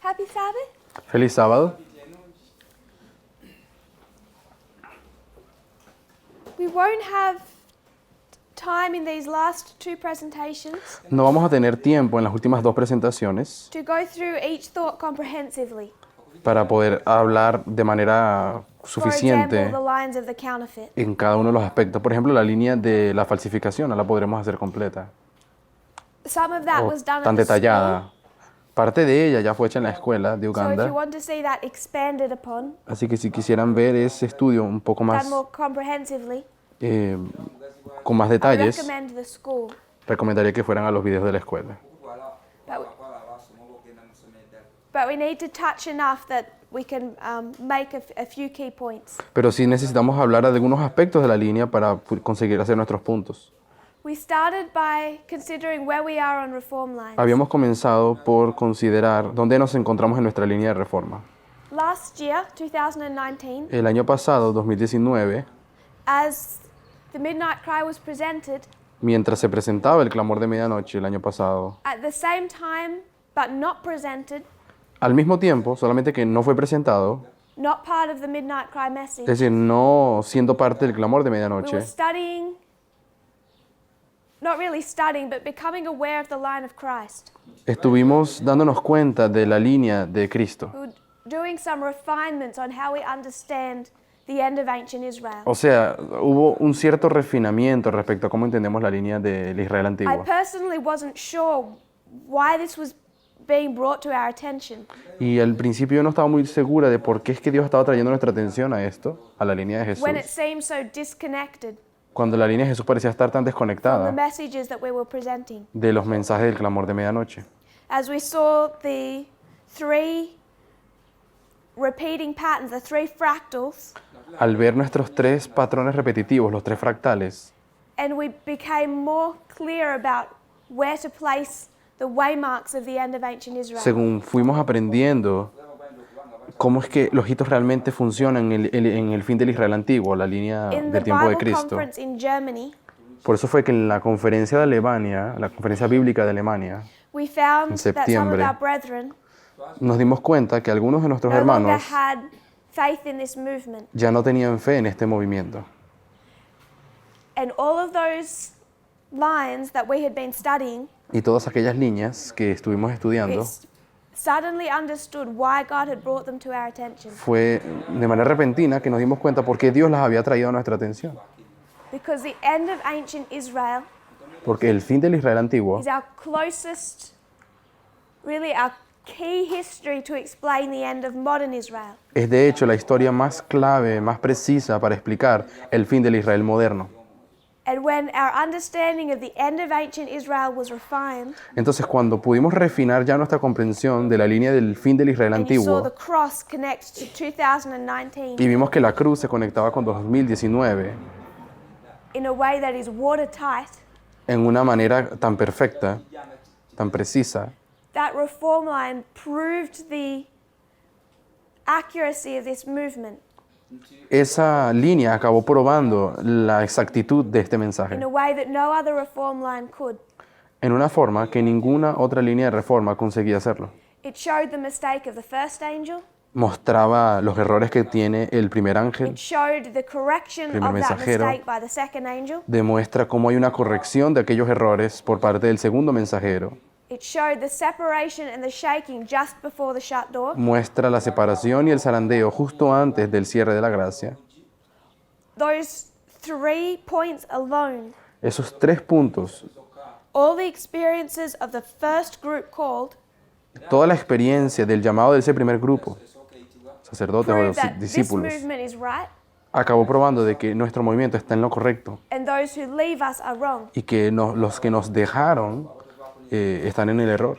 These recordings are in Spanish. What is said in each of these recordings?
Happy Sabbath. Feliz sábado. We won't have time in these last two presentations No vamos a tener tiempo en las últimas dos presentaciones to go through each thought comprehensively. para poder hablar de manera For example, suficiente the lines of the counterfeit. en cada uno de los aspectos. Por ejemplo, la línea de la falsificación no la podremos hacer completa Some of that o was done tan at the school. detallada. Parte de ella ya fue hecha en la escuela de So if you Uganda. want to see that expanded upon, Así que si quisieran ver ese estudio un poco done más more comprehensively, eh, con más I detalles, recommend the school. recomendaría que fueran a los videos de la escuela. But we need to touch enough that we can make a few key points. Pero sí necesitamos hablar de algunos aspectos de la línea para conseguir hacer nuestros puntos. We started by considering where we are on reform lines. Habíamos comenzado por considerar dónde nos encontramos en nuestra línea de reforma. Last year, 2019, El año pasado, 2019, as the Midnight Cry was presented, mientras se presentaba el clamor de medianoche el año pasado, at the same time but not presented, al mismo tiempo, solamente que no fue presentado, not part of the Midnight Cry message, es decir, no siendo parte del clamor de we medianoche, were studying, not really studying, but becoming aware of the line of Christ. estuvimos dándonos cuenta de la línea de Cristo. We were doing some refinements on how we understand the end of ancient Israel. O sea, hubo un cierto refinamiento respecto a cómo entendemos la línea del Israel I antiguo. personally wasn't sure why this was being brought to our attention. Y al principio yo no estaba muy segura de por qué es que Dios estaba trayendo nuestra atención a esto, a la línea de Jesús, When it seemed so disconnected cuando la línea de Jesús parecía estar tan from the desconectada messages that we were presenting. de los mensajes del clamor de medianoche. As we saw the three repeating patterns, the three fractals, Al ver nuestros tres patrones repetitivos, los tres fractales, and we became more clear about where to place the waymarks of the end of ancient Israel. según fuimos aprendiendo cómo es que los hitos realmente funcionan en el fin del Israel antiguo, la línea In the del tiempo de Bible Cristo. conference in Germany, Por eso fue que en la conferencia de Alemania, la conferencia bíblica de Alemania, we found En that some of septiembre, our brethren nos dimos cuenta que algunos de nuestros no longer hermanos had faith in this movement. ya no tenían fe en este movimiento. And all of those lines that we had been studying, Y todas aquellas líneas que estuvimos estudiando, it's suddenly understood why God had brought them to our attention. fue de manera repentina que nos dimos cuenta por qué Dios las había traído a nuestra atención. Because the end of ancient Israel Porque el fin del Israel antiguo is our closest, really our key history to explain the end of modern Israel. es de hecho la historia más clave, más precisa para explicar el fin del Israel moderno. And when our understanding of the end of ancient Israel was refined, Entonces, cuando pudimos refinar ya nuestra comprensión de la línea del fin del Israel and you saw antiguo the cross connect to 2019 y vimos que la cruz se conectaba con 2019 in a way that is watertight, en una manera tan perfecta, tan precisa, that reform line proved the accuracy of this movement esa línea acabó probando la exactitud de este mensaje in a way that no other reform line could. en una forma que ninguna otra línea de reforma conseguía hacerlo. It showed the mistake of the first angel. Mostraba los errores que tiene el primer ángel, It showed the correction Primer of that mensajero. mistake by the second angel. demuestra cómo hay una corrección de aquellos errores por parte del segundo mensajero, It showed the separation and the shaking just before the shut door. muestra la separación y el zarandeo justo antes del cierre de la gracia. Those 3 points alone, Esos tres puntos, all the experiences of the first group called, toda la experiencia del llamado de ese primer grupo, sacerdotes prove o that this discípulos, movement is right acabó probando de que nuestro movimiento está en lo correcto and those who leave us are wrong. y que los que nos dejaron están en el error.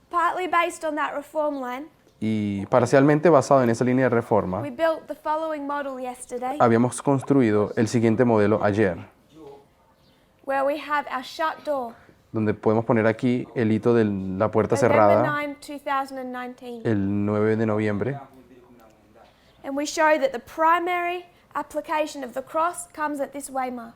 Partly based on that reform line, Y parcialmente basado en esa línea de reforma, we built the following model yesterday, habíamos construido el siguiente modelo ayer, where we have our shut door, donde podemos poner aquí el hito de la puerta November cerrada 9, 2019. el 9 de noviembre. And we show that the primary application of the cross comes at this waymark.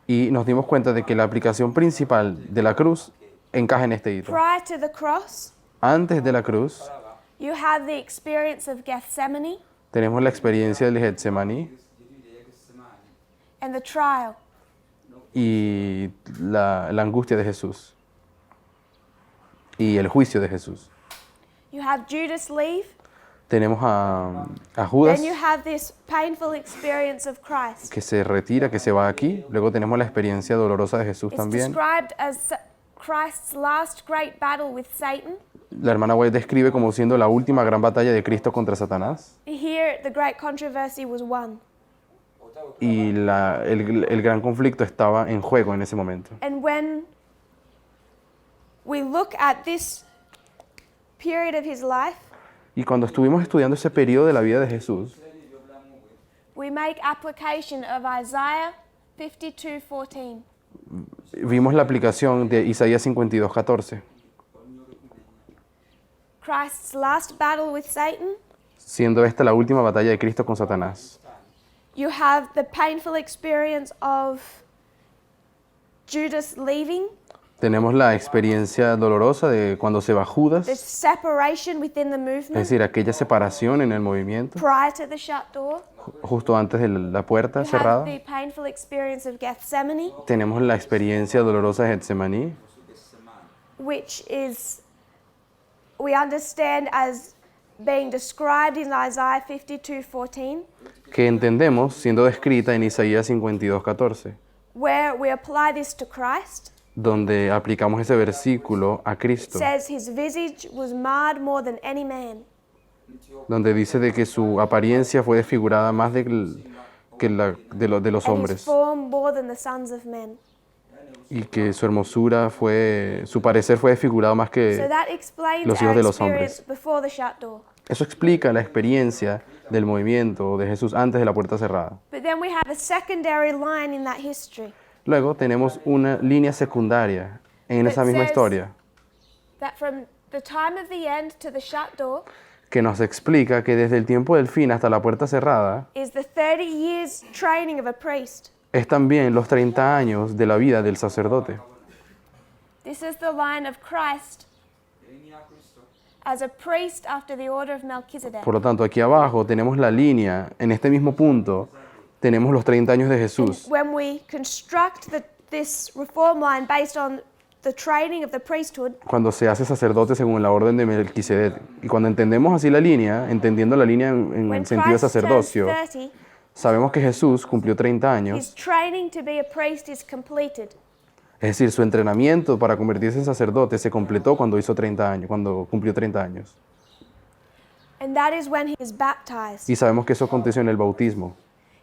Y nos dimos cuenta de que la aplicación principal de la cruz encaja en este hito. Prior to the cross, Antes de la cruz you have the experience of Gethsemane tenemos la experiencia del Getsemaní and the trial. y la angustia de Jesús y el juicio de Jesús. You have Judas leave. Tenemos a Judas Then you have this painful experience of Christ. que se retira, que se va aquí. Luego tenemos la experiencia dolorosa de Jesús It's también. described as Christ's last great battle with Satan. La hermana White describe como siendo la última gran batalla de Cristo contra Satanás. Here, the great controversy was won. Y el gran conflicto estaba en juego en ese momento. And when we look at this period of his life, Y cuando estuvimos estudiando ese periodo de la vida de Jesús, we make application of Isaiah 52:14. vimos la aplicación de Isaías 52:14. Christ's last battle with Satan, Siendo esta la última batalla de Cristo con Satanás. you have the painful experience of Judas leaving, Tenemos la experiencia dolorosa de cuando se va the Judas, separation within the es movement decir, aquella separación en el movimiento, prior to the shut door. justo antes de la puerta You have cerrada. the painful experience of Gethsemane, Tenemos la experiencia dolorosa de Getsemaní, which is, we understand as being described in Isaiah 52:14, que entendemos siendo descrita en Isaías 52:14, where we apply this to Christ. donde aplicamos ese versículo a It Cristo, says his visage was marred more than any man, donde dice de que su apariencia fue desfigurada más que la de los and his hombres, form more than the sons of men. y que su hermosura su parecer fue desfigurado más So que... that explains los hijos our de los experience before the shut door. Eso explica la experiencia del movimiento de Jesús antes de la puerta cerrada. But then we have a secondary line in that history Luego tenemos una línea secundaria en esa That misma says- historia that from the time of the end to the shut door que nos explica que desde el tiempo del fin hasta la puerta cerrada is the 30 years training of a priest. es también los 30 años de la vida del sacerdote. This is the line of Christ as a priest after the order of Melchizedek. Por lo tanto, aquí abajo tenemos la línea, en este mismo punto tenemos los 30 años de Jesús. When we construct this reform line based on the training of the priesthood, Cuando se hace sacerdote según la orden de Melquisedec. Y cuando entendemos así la línea, entendiendo la línea en when el sentido de Christ turns sacerdocio, 30, sabemos que Jesús cumplió 30 años. his training to be a priest is completed. Es decir, su entrenamiento para convertirse en sacerdote se completó cuando hizo 30 años, cuando cumplió 30 años. And that is when he is baptized. Y sabemos que eso aconteció en el bautismo.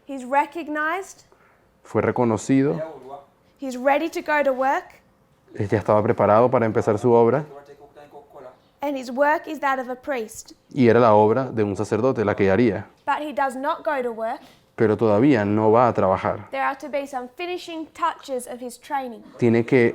He's recognized, Fue reconocido, he's ready to go to work, él ya estaba preparado para empezar su obra and his work is that of a priest. y era la obra de un sacerdote la que haría. But he does not go to work. Pero todavía no va a trabajar. There are to be some finishing touches of his training. Tiene que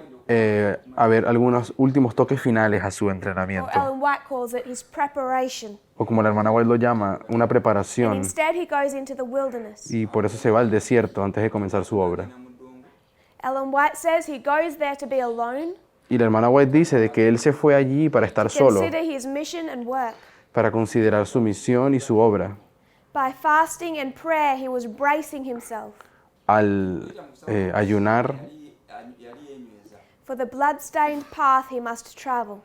haber algunos últimos toques finales a su Or entrenamiento. Ellen White calls it his preparation. O como la hermana White lo llama, una And preparación. instead he goes into the wilderness. Y por eso se va al desierto antes de comenzar su obra. Ellen White says he goes there to be alone, Y la hermana White dice de que él se fue allí para estar solo, consider his mission and work. para considerar su misión y su obra. By fasting and prayer, he was bracing himself Al ayunar, for the blood-stained path he must travel.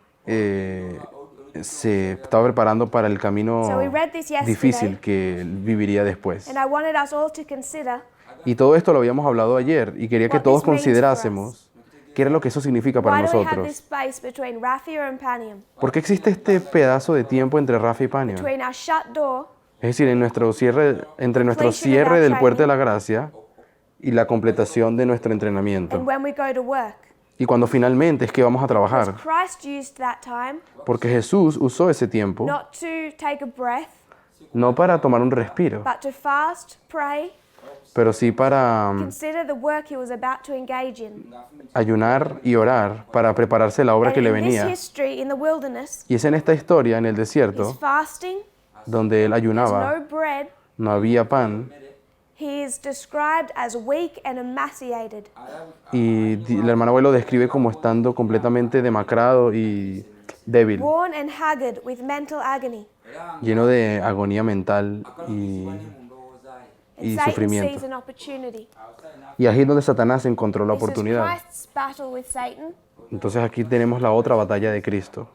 se estaba preparando para el camino So we read this yesterday. difícil que él viviría después. And I wanted us all to consider Y todo esto lo habíamos hablado ayer y quería que What todos this means for considerásemos qué era lo que eso significa para why do we have this nosotros. space between Raphia and Panium, ¿Por qué existe este pedazo de tiempo entre Rafa y Panio? between our shut door Es decir, en nuestro cierre, entre nuestro Completion of cierre our del puerto de training. la gracia y la completación de nuestro entrenamiento. and when we go to work? Y cuando finalmente es que vamos a trabajar. Christ used that time Porque Jesús usó ese tiempo not to take a breath, no para tomar un respiro, but to fast, pray, pero sí para consider the work he was about to engage in. ayunar y orar para prepararse la obra And que le in this venía. history, in the wilderness, Y es en esta historia, en el he's desierto, fasting, donde él there's ayunaba, no bread, no había pan, he is described as weak and emaciated. Y la hermana White lo describe como estando completamente demacrado y débil, Worn and haggard with mental agony. lleno de agonía mental y And Satan sees sufrimiento. an opportunity. Y ahí es donde Satanás encontró la This is oportunidad. Christ's battle with Satan. Entonces aquí tenemos la otra batalla de Cristo.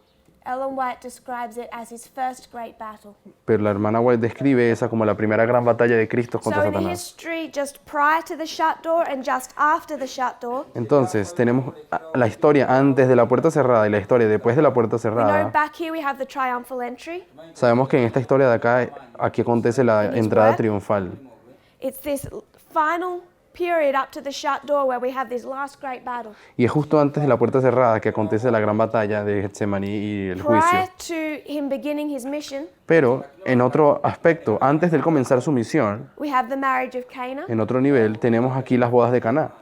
Ellen White describes it as his first great battle. Pero la hermana White describe esa como la primera gran batalla de Cristo So contra in the Satanás. history just prior to the shut door and just after the shut door, Entonces tenemos la historia antes de la puerta cerrada y la historia después de la puerta we know cerrada. back here we have the triumphal entry. Sabemos que en esta historia de acá, aquí acontece la entrada word. triunfal. It's this final period up to the shut door where we have this last great battle. Y es justo antes de la puerta cerrada que acontece la gran batalla de Getsemaní y el juicio. Prior to him beginning his mission, Pero en otro aspecto, antes de él comenzar su misión, we have the marriage of Cana. en otro nivel, tenemos aquí las bodas de Caná.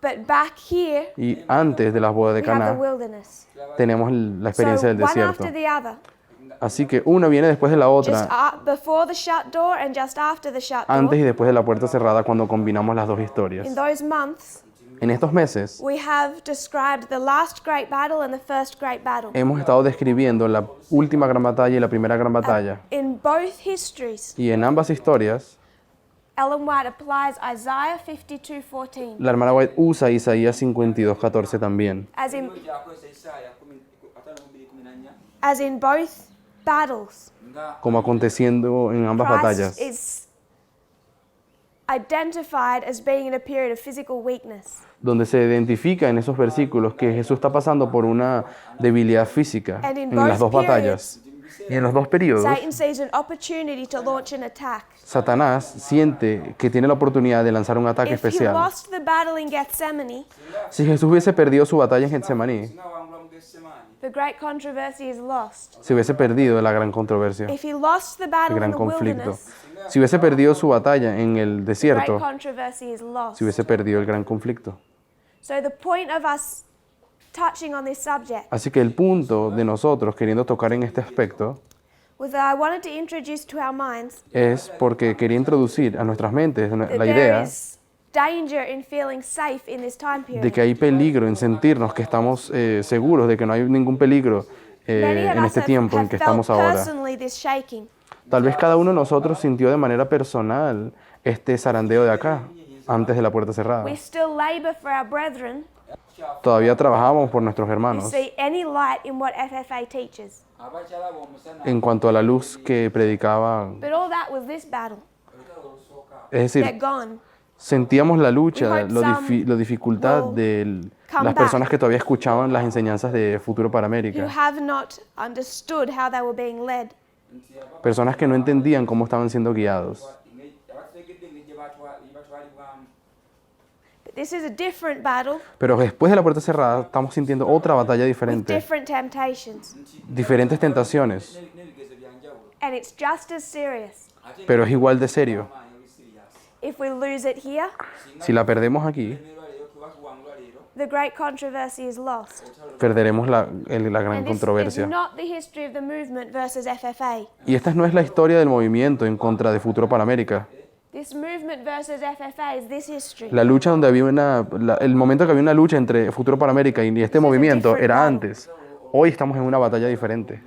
But back here, Y antes de las bodas de we have the Caná, wilderness. tenemos la experiencia So del one desierto. after the other. Así que una viene después de la Just otra, before the shut door and just after the shut antes y door. después de la puerta cerrada, cuando combinamos las dos In historias. those months, En estos meses we have described the last great battle and the first great battle. hemos estado describiendo la última gran batalla y la primera gran batalla. In both histories, Y en ambas historias, Ellen White applies Isaiah 52:14 la hermana White usa Isaías 52:14 también. as in both battles. Como aconteciendo en ambas batallas. Christ is identified as being in a period of physical weakness. Donde se identifica en esos versículos que Jesús está pasando por una debilidad física And in en las dos both batallas. Y en los dos periodos, Satan sees an opportunity to launch an attack. Satanás siente que tiene la oportunidad de lanzar un ataque If he especial. lost the battle in Gethsemane, Si Jesús hubiese perdido su batalla en Getsemaní, the great controversy is lost. se hubiese perdido la gran controversia, If he lost the el battle in gran the conflicto. wilderness, Si hubiese perdido su batalla en el great desierto, controversy is lost. se hubiese perdido el gran conflicto. So the point of us touching on this subject Así que el punto de nosotros queriendo tocar en este aspecto was that I wanted to introduce to our minds es porque quería introducir a nuestras mentes that la there idea is danger in feeling safe in this time de period. que hay peligro en sentirnos que estamos seguros de que no hay ningún peligro Many of en us este tiempo en have que felt estamos ahora. personally this shaking. Tal vez cada uno de nosotros sintió de manera personal este zarandeo de acá, antes de la puerta cerrada. We still labor for our brethren Todavía trabajábamos por nuestros who hermanos see any light in what FFA teaches. en cuanto a la luz que predicaban. But all that was this battle. Es They're decir, gone. sentíamos la lucha, We hope some la dificultad will de come las back. personas que todavía escuchaban las enseñanzas de Futuro para Who América. have not understood how they were being led. Personas que no entendían cómo estaban siendo guiados. But this is a different battle Pero después de la puerta cerrada estamos sintiendo otra batalla with diferente, different temptations. diferentes tentaciones, And it's just as serious. pero es igual de serio. If we lose it here, Si la perdemos aquí, the great controversy is lost. perderemos la gran And this is controversia. not the history of the movement versus FFA. Y esta no es la historia del movimiento en contra de Futuro para América. This movement versus FFA is this history. La lucha donde había el momento que había una lucha entre Futuro para América y este movimiento era antes. Hoy estamos en una batalla diferente.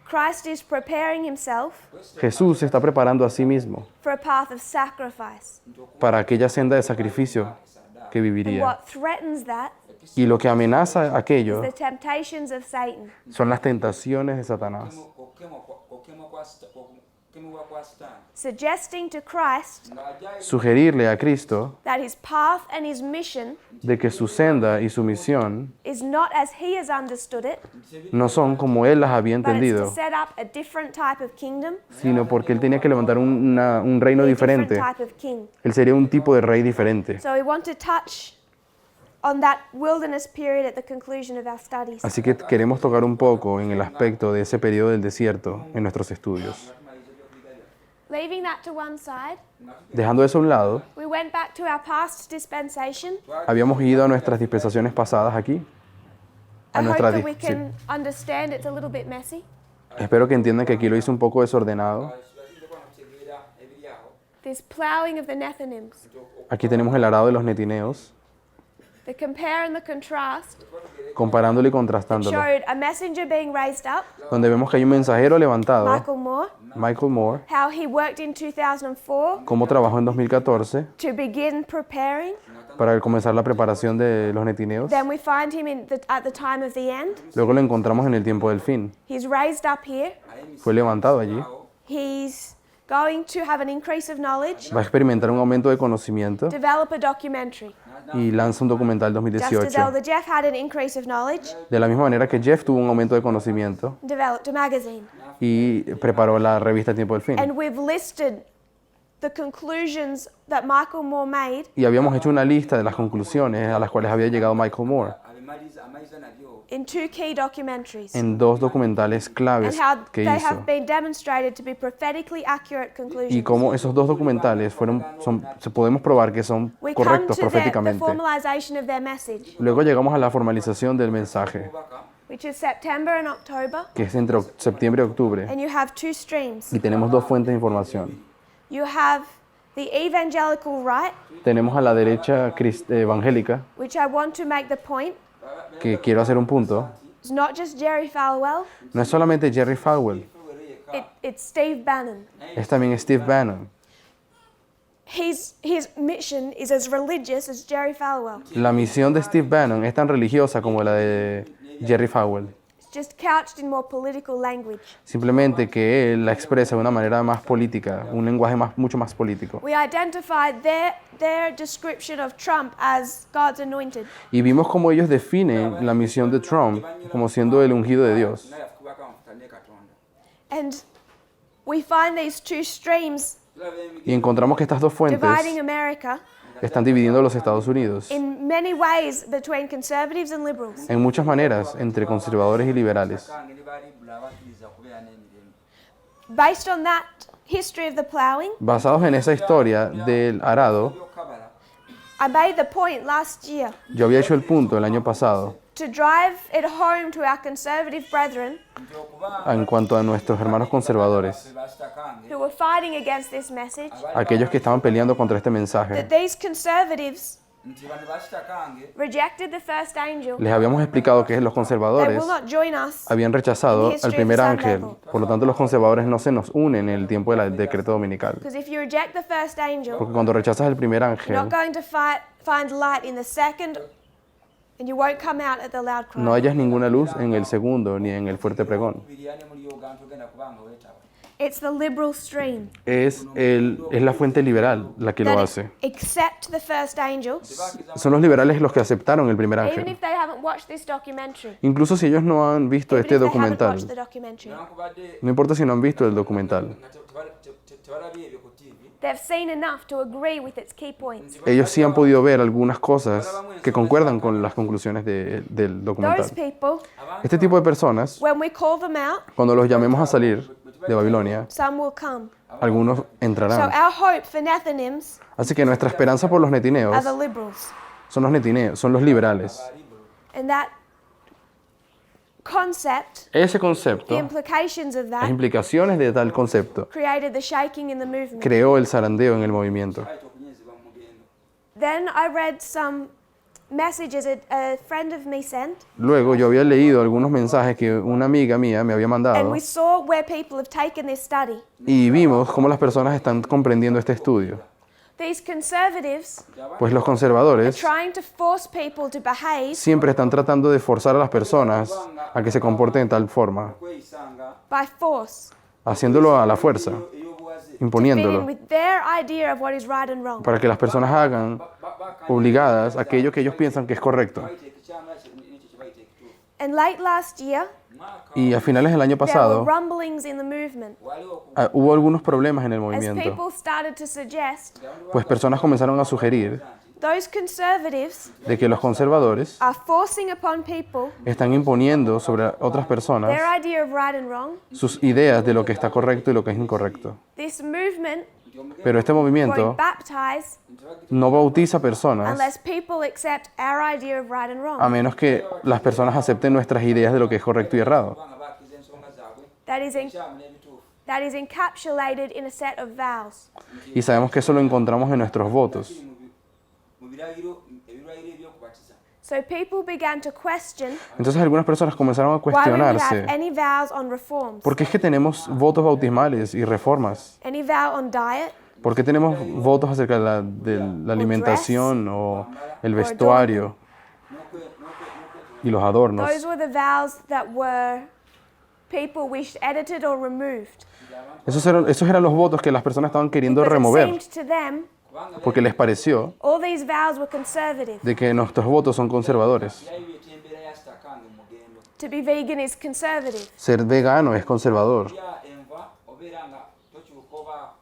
Christ is preparing himself Jesús se está preparando a sí mismo for a path of sacrifice. para aquella senda de sacrificio que And viviría. what threatens that Y lo que amenaza aquello is the temptations of Satan. son las tentaciones de Satanás, Suggesting to Christ sugerirle a Cristo that his path and his mission de que su senda y su misión is not as he has understood it, no son como Él las había but it's to entendido, set up a different type of kingdom, sino porque Él tenía que levantar un reino a different diferente. type of king. Él sería un tipo de rey diferente. So we want to touch on that wilderness period at the conclusion of our studies. Así que queremos tocar un poco en el aspecto de ese periodo del desierto en nuestros estudios. Leaving that to one side, Dejando eso a un lado, we went back to our past dispensation. habíamos ido a nuestras dispensaciones pasadas aquí. I A hope nuestra that we sí. can understand it's a little bit messy. Espero que entiendan que aquí lo hice un poco desordenado. this plowing of the Nethinims, Aquí tenemos el arado de los netineos, the compare and the contrast, comparándolo y contrastándolo, showed a messenger being raised up, donde vemos que hay un mensajero levantado, Michael Moore, Michael Moore, how he worked in 2004 cómo trabajó en 2014 to begin preparing. para comenzar la preparación de los netineos. Then we find him at the time of the end. Luego lo encontramos en el tiempo del fin. He's raised up here. Fue levantado allí. He's going to have an increase of knowledge, Va a experimentar un aumento de conocimiento develop a documentary. y lanza un documental Just as 2018. Elder Jeff had an increase of knowledge, De la misma manera que Jeff tuvo un aumento de conocimiento developed a magazine. y preparó la revista Tiempo del Fin. And we've listed the conclusions that Michael Moore made Y habíamos hecho una lista de las conclusiones a las cuales había llegado Michael Moore in 2 key documentaries, en 2 documentales and claves how que they hizo. have been demonstrated to be prophetically accurate Y conclusions. cómo esos 2 documentales podemos probar que son We come correctos to the proféticamente. formalization of their message, Luego llegamos a la formalización del mensaje, which is September and October, que es entre septiembre y octubre. and you have 2 streams. Y tenemos 2 fuentes de información. You have the evangelical right, Tenemos a la derecha evangélica, which I want to make the point, que quiero hacer un punto. it's not just Jerry Falwell, No es solamente Jerry Falwell, it's Steve Bannon. es también Steve Bannon. His mission is as religious as Jerry Falwell. La misión de Steve Bannon es tan religiosa como la de Jerry Falwell. It's just couched in more political language. Simplemente que él la expresa de una manera más política, un lenguaje mucho más político. We identified their description of Trump as God's anointed. Y vimos cómo ellos definen la misión de Trump como siendo el ungido de Dios. And we find these 2 streams Y encontramos que estas 2 fuentes dividing America están dividiendo los Estados Unidos in many ways between conservatives and liberals. en muchas maneras entre conservadores y liberales. Based on that history of the plowing, Basados en esa historia del arado, I made the point last year yo había hecho el punto el año pasado to drive it home to our conservative brethren en cuanto a nuestros hermanos conservadores, who were fighting against this message, aquellos que estaban peleando contra este that mensaje. these conservatives rejected the first angel. Les habíamos explicado que los They conservadores will not join us. habían rechazado al primer ángel, por lo tanto los conservadores no se nos unen en el tiempo del decreto dominical. Because if you reject the first angel, Porque cuando rechazas el primer you're ángel, not going to find light in the second, and you won't come out at the loud cry. no hallas ninguna luz en el segundo ni en el fuerte pregón. It's the liberal stream Es la fuente liberal la que lo that hace. accept the first angel, Son los liberales los que aceptaron el primer even ángel. if they haven't watched this documentary. Incluso si ellos no han visto Even este if they haven't documental, watched the documentary. no importa si no han visto el documental, They've seen enough to agree with its key points. ellos sí han podido ver algunas cosas que concuerdan con las conclusiones del documental. Those people, Este tipo de personas, when we call them out, cuando los llamemos a salir de Babilonia, some will come. algunos So entrarán. our hope for Nethinims Así que nuestra esperanza por los netineos are the liberals. son los netineos, son los liberales. And that concept, Ese the concepto, implications of las that, implicaciones de tal concepto, created the shaking in the movement. creó el zarandeo en el movimiento. Then I read some messages a friend of me sent, Luego yo había leído algunos mensajes que una amiga mía me había and mandado we saw where people have taken this study. y vimos cómo las personas están comprendiendo este estudio. These conservatives Pues los are conservadores trying to force people to behave siempre están tratando de forzar a las personas a que se comporten de tal forma, by force, haciéndolo a la fuerza, fitting imponiéndolo, with their idea of what is right and wrong. para que las personas hagan obligadas aquello que ellos piensan que es correcto. And late last year, Y a finales del año there were pasado rumblings in the movement hubo algunos problemas en el as movimiento, people started to suggest pues personas comenzaron a sugerir those conservatives de que los conservadores are forcing upon people están imponiendo sobre otras personas their idea of right and wrong. sus ideas de lo que está correcto y lo que es incorrecto. This movement Pero este won't movimiento baptize no bautiza personas unless people accept our idea of right and a wrong. menos que las personas acepten nuestras ideas de lo que es correcto y errado. That is that is encapsulated in a set of vows. Y sabemos que eso lo encontramos en nuestros votos. mu biragiro ebirwayiro ebyokubatiza. So people began to question Entonces algunas personas comenzaron a why we would cuestionarse, have any vows on reforms, ¿por qué es que tenemos votos bautismales y reformas? any vow on diet, ¿Por qué tenemos votos acerca de la alimentación o el vestuario y los adornos? those were the vows that were people wished edited or removed. Esos eran los votos que las personas estaban queriendo Because it remover seemed to them porque les pareció all these vows were conservative. de que nuestros votos son conservadores. Byayibeta embeera ya sitakange mu mugendo. To be vegan is conservative. Ser vegano es conservador. Lya enva obeera nga tokyuka oba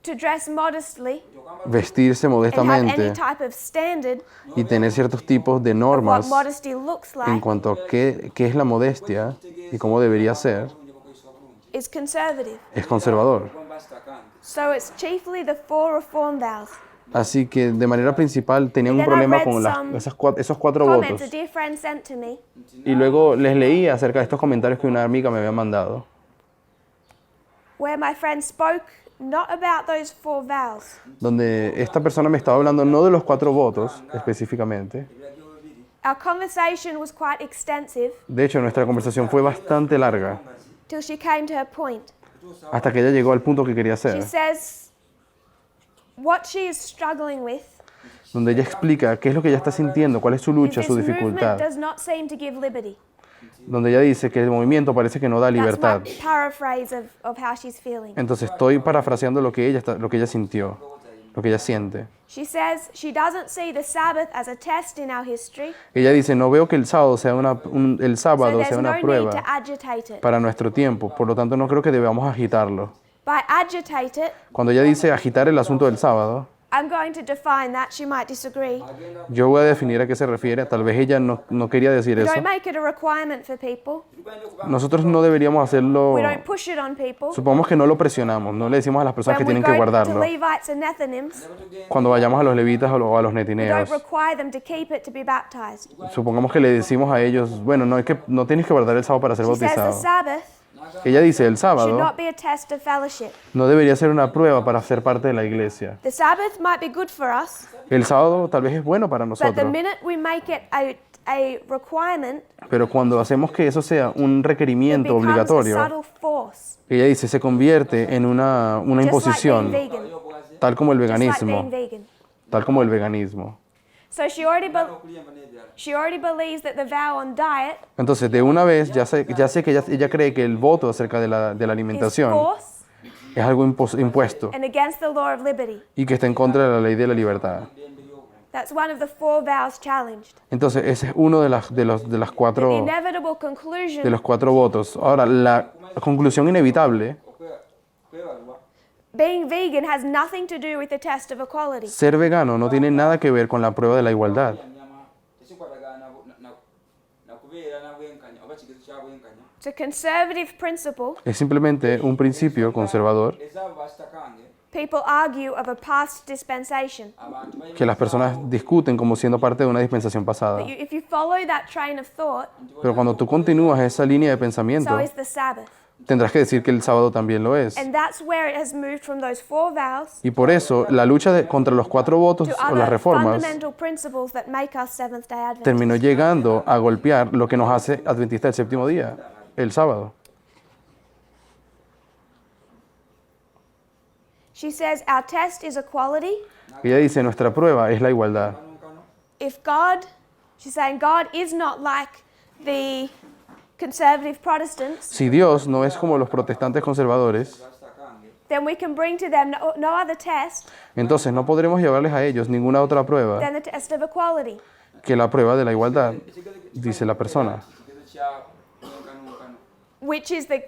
To dress modestly Vestirse and have any modestamente type of standard y tener ciertos tipos de of what normas modesty looks en like cuanto a qué es la modestia y cómo debería ser, bulungi bw'okozesebwa bulungi. is conservative. es conservador. Gwemba sitakange. So it's chiefly the 4 reform vows. Así que de manera principal tenían un Then I problema read con some esos 4 Comments votos. a dear friend sent to me Y luego les leí acerca de estos comentarios que una amiga me había mandado, where my friend spoke not about those 4 vows, donde esta persona me estaba hablando no de los 4 votos específicamente. Ebiragiro bibiri our conversation was quite extensive De hecho, nuestra conversación fue bastante larga till she came to her point. hasta que ella llegó al punto que quería She hacer, says what she is struggling with donde ella explica qué es lo que ella está sintiendo, cuál es su is lucha, this su movement dificultad, does not seem to give liberty. donde ella dice que el movimiento parece que no da That's libertad. my paraphrase of how she's feeling. Entonces estoy parafraseando lo que ella sintió, lo que ella siente. She says she doesn't see the Sabbath as a test in our history, Ella dice, no veo que el sábado sea el so sábado there's sea no una need to prueba agitate it. para nuestro tiempo, por lo tanto no creo que debamos agitarlo. By agitate it, Cuando ella dice agitar el asunto del sábado, I'm going to define that. She might disagree. yo voy a definir a qué se refiere, tal vez ella no quería decir eso. Don't make it a requirement for people. Nosotros no deberíamos hacerlo, We don't push it on people. supongamos que no lo presionamos, no le decimos a las personas que When we tienen que go to guardarlo. Levites and Nethinims, Cuando vayamos a los levitas o a los we netineos, don't require them to keep it to be baptized. supongamos que le decimos a ellos, bueno, no tienes que guardar el sábado para ser She says the bautizado. Sabbath Ella dice, el should sábado not be a test of fellowship. no debería ser una prueba para ser parte de la iglesia. The Sabbath might be good for us, El sábado tal vez es bueno para but the nosotros, minute we make it a requirement, pero cuando hacemos que eso sea un it requerimiento becomes a obligatorio, subtle force. ella dice, se convierte en una Just like being imposición, vegan. tal como el Just like being veganismo, vegan. tal como el veganismo. So she already, okulyemba n'ebirala. she already believes that the vow on diet Entonces, de una vez, ya sé que ella cree que el voto acerca de la is alimentación force es algo impuesto and against the law of liberty. y que está en contra de la ley de la libertad. That's one of the 4 vows challenged. Entonces, ese es uno de las The cuatro inevitable conclusion de los 4 votos. Ahora, la conclusión inevitable, Kwebalwa being vegan has nothing to do with the test of equality. ser vegano no tiene nada que ver con la prueba de la igualdad. nyama tekikwatagana na kubeera na bwenkanya oba kigezo kya bwenkanya. It's a conservative principle. Es simplemente un principio conservador Ezaabo basitakange People argue of a past dispensation. abantu balina que las personas discuten como siendo parte de una dispensación pasada. But if you follow that train of thought, Pero cuando tú continúas esa línea de pensamiento, so is the Sabbath. tendrás que decir que el sábado también lo es. And that's where it has moved from those 4 vows Y por eso la lucha contra los 4 votos to o las other reformas fundamental principles that make us Seventh-day Adventists. terminó llegando a golpear lo que nos hace adventista del séptimo día, el sábado. She says our test is equality. Ella dice, nuestra prueba es la igualdad. kanunkano If God, she's saying God is not like the conservative Protestants, Si Dios no es como los protestantes conservadores, basitakange then we can bring to them no other test entonces no podremos llevarles a ellos ninguna otra prueba than the test of equality. que la prueba de la igualdad, dice la persona, ekigezo kya bwenkanunkano. Which is the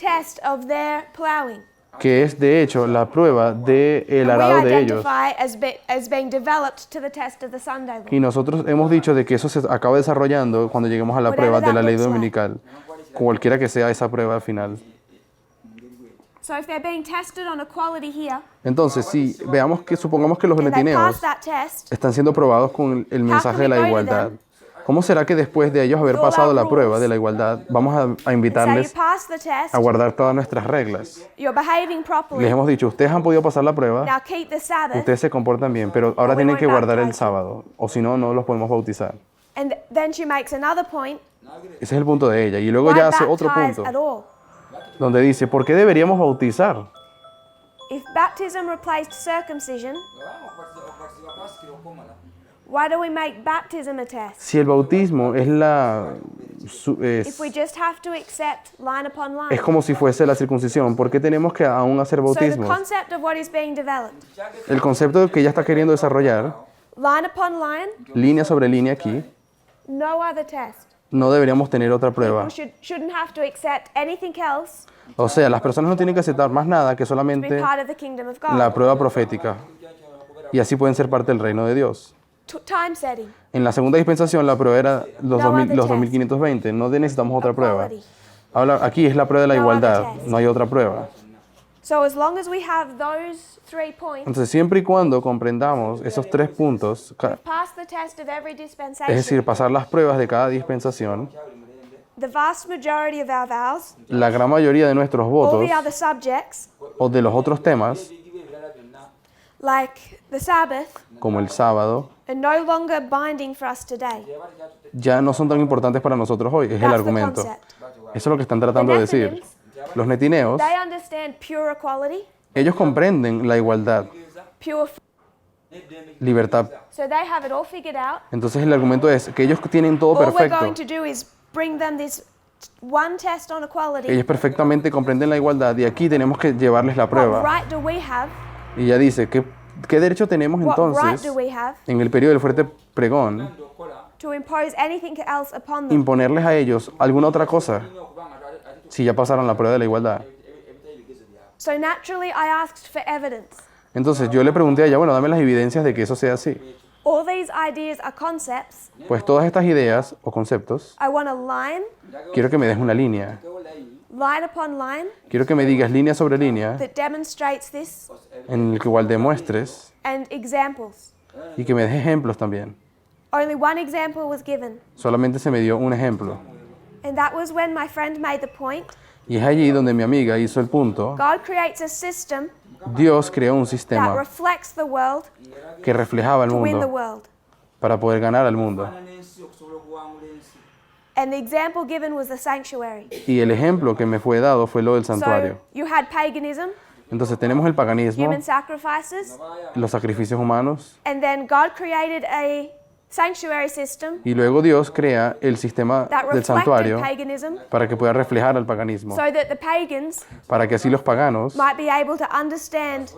test of their plowing. que es de hecho la prueba del And we arado de ellos. identify as being developed to the test of the Sunday law. Y nosotros hemos dicho de que eso se acaba desarrollando cuando lleguemos a la prueba de la ley dominical, cualquiera que sea esa prueba al final. So if they're being tested on equality here, Entonces, si veamos que supongamos que los and they pass netineos that test, están siendo probados con el mensaje de la igualdad, ¿Cómo será que después de ellos haber pasado la prueba de la igualdad, vamos a Say you invitarles passed the test, a guardar todas nuestras reglas? you're behaving Les properly, hemos dicho, ustedes han podido pasar la prueba, now keep the Sabbath, ustedes se comportan bien, pero ahora tienen que guardar el sábado, o si no, no los podemos bautizar. and then she makes another point, Ese es el punto de ella. Y luego why ya hace otro baptize punto, at all? donde dice, ¿por qué deberíamos bautizar? If baptism replaced circumcision, okubatizibwa pasika okwomala why do we make baptism a test? Si el bautismo es If we just have to accept line upon line. es como si fuese la circuncisión, ¿por qué tenemos que aún hacer So the bautismos? concept of what is being developed, El concepto que ella está queriendo desarrollar, line upon line, línea sobre línea aquí, no other test. no deberíamos tener otra prueba. People shouldn't have to accept anything else O sea, las personas no tienen que aceptar más nada que to be solamente part of the kingdom of God. la prueba profética. Y así pueden ser parte del reino de Dios. Time setting, En la segunda dispensación la prueba era los, No 2000 other los test. 2520. No necesitamos otra prueba. equality. Aquí es la prueba de la No other igualdad. test. No hay otra prueba. So as long as we have those 3 points, Entonces, siempre y cuando comprendamos esos 3 puntos, pass the test of every es dispensation, decir, pasar las pruebas de cada dispensación, the vast majority of our vows, la gran mayoría de nuestros all votos the other subjects, o de los otros temas, ebigo ebirala byonna like the Sabbath, como el sábado, are no longer binding for us today. teyaba tekyatutte ya no son tan importantes para nosotros hoy. Es el That's the argumento. concept. Eso es lo que están tratando de decir. Los netineos, They understand pure equality, ellos comprenden la igualdad, pure. n'eddembe libertad. So they have it all figured out. Entonces el argumento es que ellos tienen todo All we're perfecto. going to do is bring them this one test on equality. Ellos perfectamente comprenden la igualdad y aquí tenemos que llevarles la What prueba. right do we have? Y ella dice, ¿qué derecho tenemos What right entonces do we have en el periodo del fuerte pregón okola to impose anything else upon them? imponerles a ellos alguna otra cosa olina okuba nga ate si ya pasaron la prueba de la igualdad? ebitali bigezo byabwe So naturally, I asked for evidence. Entonces yo le pregunté a ella, bueno, dame las evidencias de que eso sea así. All these ideas are concepts. Pues todas estas ideas o conceptos, I want a line, quiero que me des una línea. tewo layini line upon line, Quiero que me digas línea sobre línea that demonstrates this, en el que igual demuestres and examples. y que me des ejemplos también. Only one example was given, Solamente se me dio un ejemplo. and that was when my friend made the point. Y es allí donde mi amiga hizo el punto. God creates a system Dios creó un that sistema reflects the world que reflejaba el to win the mundo world. para poder ganar al mundo. faana n'ensi okusobola okuwangula ensi And the example given was the sanctuary. Y el ejemplo que me fue dado fue lo del So santuario. you had paganism, Entonces tenemos el paganismo, human sacrifices, los sacrificios humanos, and then God created a sanctuary system y luego Dios crea el sistema that del reflected santuario paganism para que pueda reflejar al paganismo, so that the pagans para que así los paganos might be able to understand.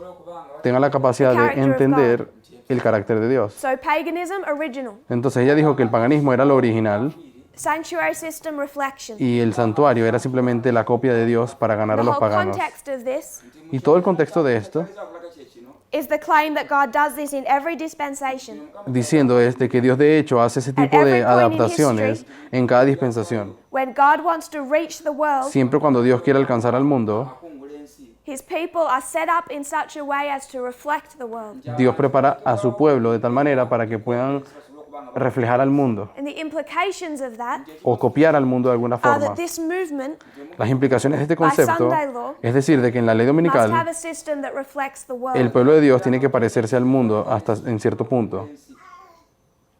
tengan la capacidad de character of entender el carácter de Dios. So paganism, original. Entonces ella dijo que el paganismo era lo original Sanctuary system, reflection. y el santuario era simplemente la copia de Dios para ganar The a los whole paganos. context of this Y todo el contexto de esto ekizakulaga kye kino is the claim that God does this in every dispensation. diciendo es de que Dios de hecho hace ese tipo every de point in adaptaciones en cada dispensación. When God wants to reach the world, Siempre cuando Dios quiere alcanzar al mundo, akungula ensi his people are set up in such a way as to reflect the world. Dios prepara a su pueblo de tal manera para que puedan basobole okuba nga reflejar al mundo And the implications of that o copiar al mundo de alguna are forma. that this movement Las implicaciones de este concepto Sunday law, es decir, de que en la ley must have dominical a system that reflects the el world. pueblo de Dios tiene que parecerse al mundo hasta en cierto punto.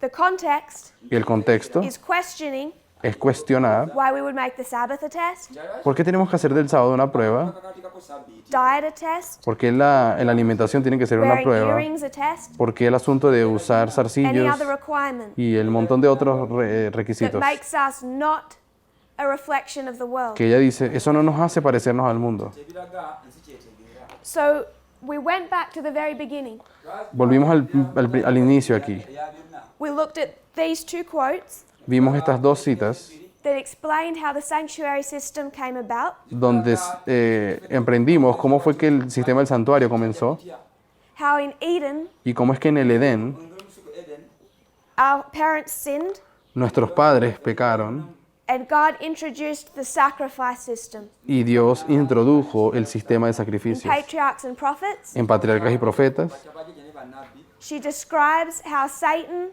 The context Y el contexto is questioning es cuestionar why we would make the Sabbath a test, por qué tenemos que hacer del sábado una prueba, kakatikako sabbiiti diet a test, por qué la alimentación tiene que ser una wearing prueba, earrings a test, por qué el asunto de usar any zarcillos other requirement y el montón de otros that requisitos. makes us not a reflection of the world. Que ella dice, eso no nos hace parecernos al mundo. ebiraga ensi kyetegeera So we went back to the very beginning. Volvimos al inicio aquí. eya byonna We looked at these 2 quotes Vimos estas dos citas that explained how the sanctuary system came about, donde emprendimos cómo fue que el sistema del santuario comenzó how in Eden y cómo es que en el Edén engeri olusuku eden our parents sinned nuestros padres pecaron and God introduced the sacrifice system y Dios introdujo el sistema de in sacrificios patriarchs and prophets. en patriarcas y profetas. kyabajjeje ne bannabbi She describes how Satan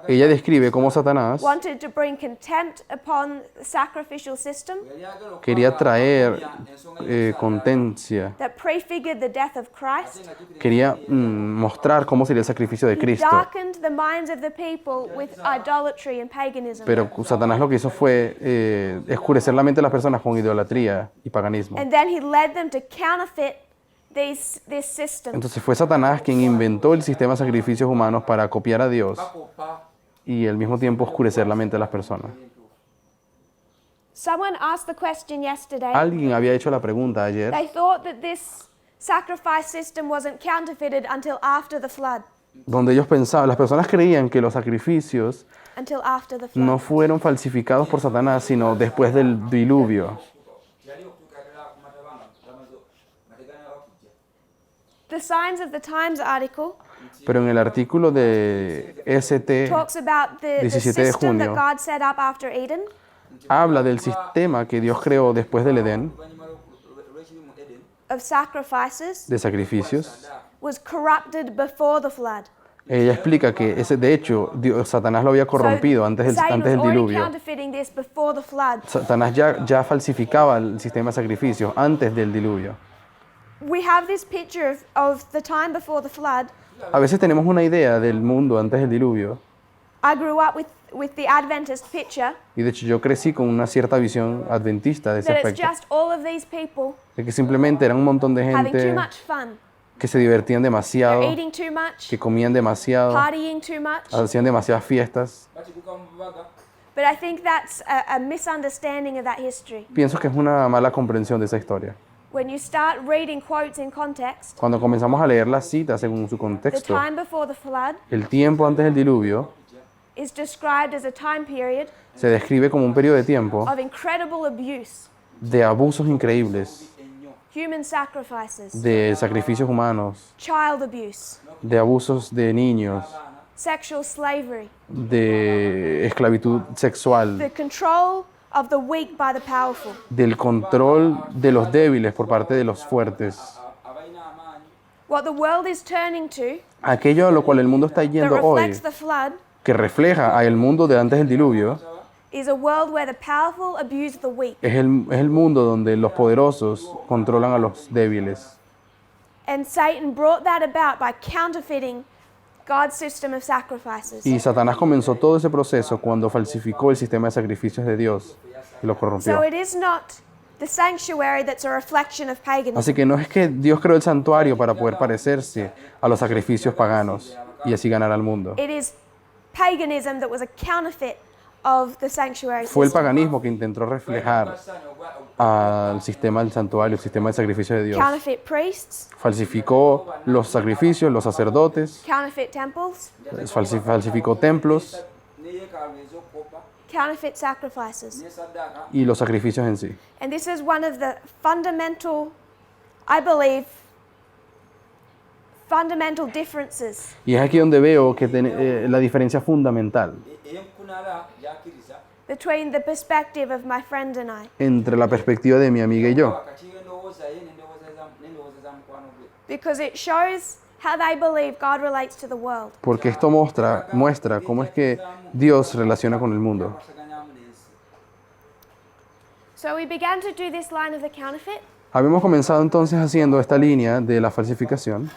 ella describe cómo Satanás wanted to bring contempt upon the sacrificial system quería traer contencia, that prefigured the death of Christ, quería mostrar cómo sería el sacrificio de Cristo. darkened the minds of the people with idolatry and paganism. Pero Satanás lo que hizo fue oscurecer la mente de las personas con idolatría y paganismo. And then he led them to counterfeit this system. Entonces fue Satanás quien inventó el sistema de sacrificios humanos para copiar a Dios y al mismo tiempo oscurecer la mente de las personas. Someone asked the question yesterday. Alguien había hecho la pregunta ayer. They thought that this sacrifice system wasn't counterfeited until after the flood. Donde ellos pensaban, las personas creían que los sacrificios Until after the flood. no fueron falsificados por Satanás, sino después del diluvio. The Signs of the Times article Pero en el artículo de ST talks about the 17 de system that junio God set up after Eden. habla del sistema que Dios creó después del Edén, Of sacrifices de sacrificios. was corrupted before the flood. Ella explica que de hecho Satanás lo había corrompido antes del Satan was already diluvio. counterfeiting this before the flood. Satanás ya falsificaba el sistema de sacrificios antes del diluvio. We have this picture of the time before the flood. A veces tenemos una idea del mundo antes del diluvio, I grew up with the Adventist picture y de hecho yo crecí con una cierta visión adventista de ese that it's aspecto, just all of these people de que simplemente eran un montón de having too gente much fun. que se divertían They're demasiado, eating too much, que comían demasiado, partying too much. hacían demasiadas fiestas. But I think that's a misunderstanding of that history. Pienso que es una mala comprensión de esa historia. When you start reading quotes in context, Cuando comenzamos a leer las citas según su the contexto, time before the flood el tiempo antes del diluvio is described as a time period se describe como un periodo de tiempo of incredible abuse, de abusos increíbles, human sacrifices, de sacrificios humanos, child abuse, de abusos de niños, sexual slavery, de esclavitud sexual, the control of the weak by the powerful. del control de los débiles por parte de los fuertes. What the world is turning to Aquello a lo cual el mundo está that yendo hoy, reflects the flood que refleja a el mundo de antes del diluvio, is a world where the powerful abuse the weak. es el mundo donde los poderosos controlan a los débiles. And Satan brought that about by counterfeiting God's system of sacrifices. Y Satanás comenzó todo ese proceso cuando falsificó el sistema de sacrificios de Dios y lo corrompió. So it is not the sanctuary that's a reflection of paganism. Así que no es que Dios creó el santuario para poder parecerse a los sacrificios paganos y así ganar al mundo. It is paganism that was a counterfeit of the sanctuary Fue el system. paganismo que intentó reflejar al sistema del santuario, el sistema de sacrificio de Dios. Counterfeit priests, Falsificó los sacrificios, los sacerdotes, counterfeit temples, falsificó templos counterfeit sacrifices. y los sacrificios en sí. And this is one of the fundamental, I believe, fundamental differences Y es aquí donde veo que la diferencia fundamental between the perspective of my friend and I. entre la perspectiva de mi amiga y yo, Because it shows how they believe God relates to the world. porque esto muestra cómo es que Dios se relaciona con el mundo. So we began to do this line of the counterfeit. Habíamos comenzado entonces haciendo esta línea de la falsificación.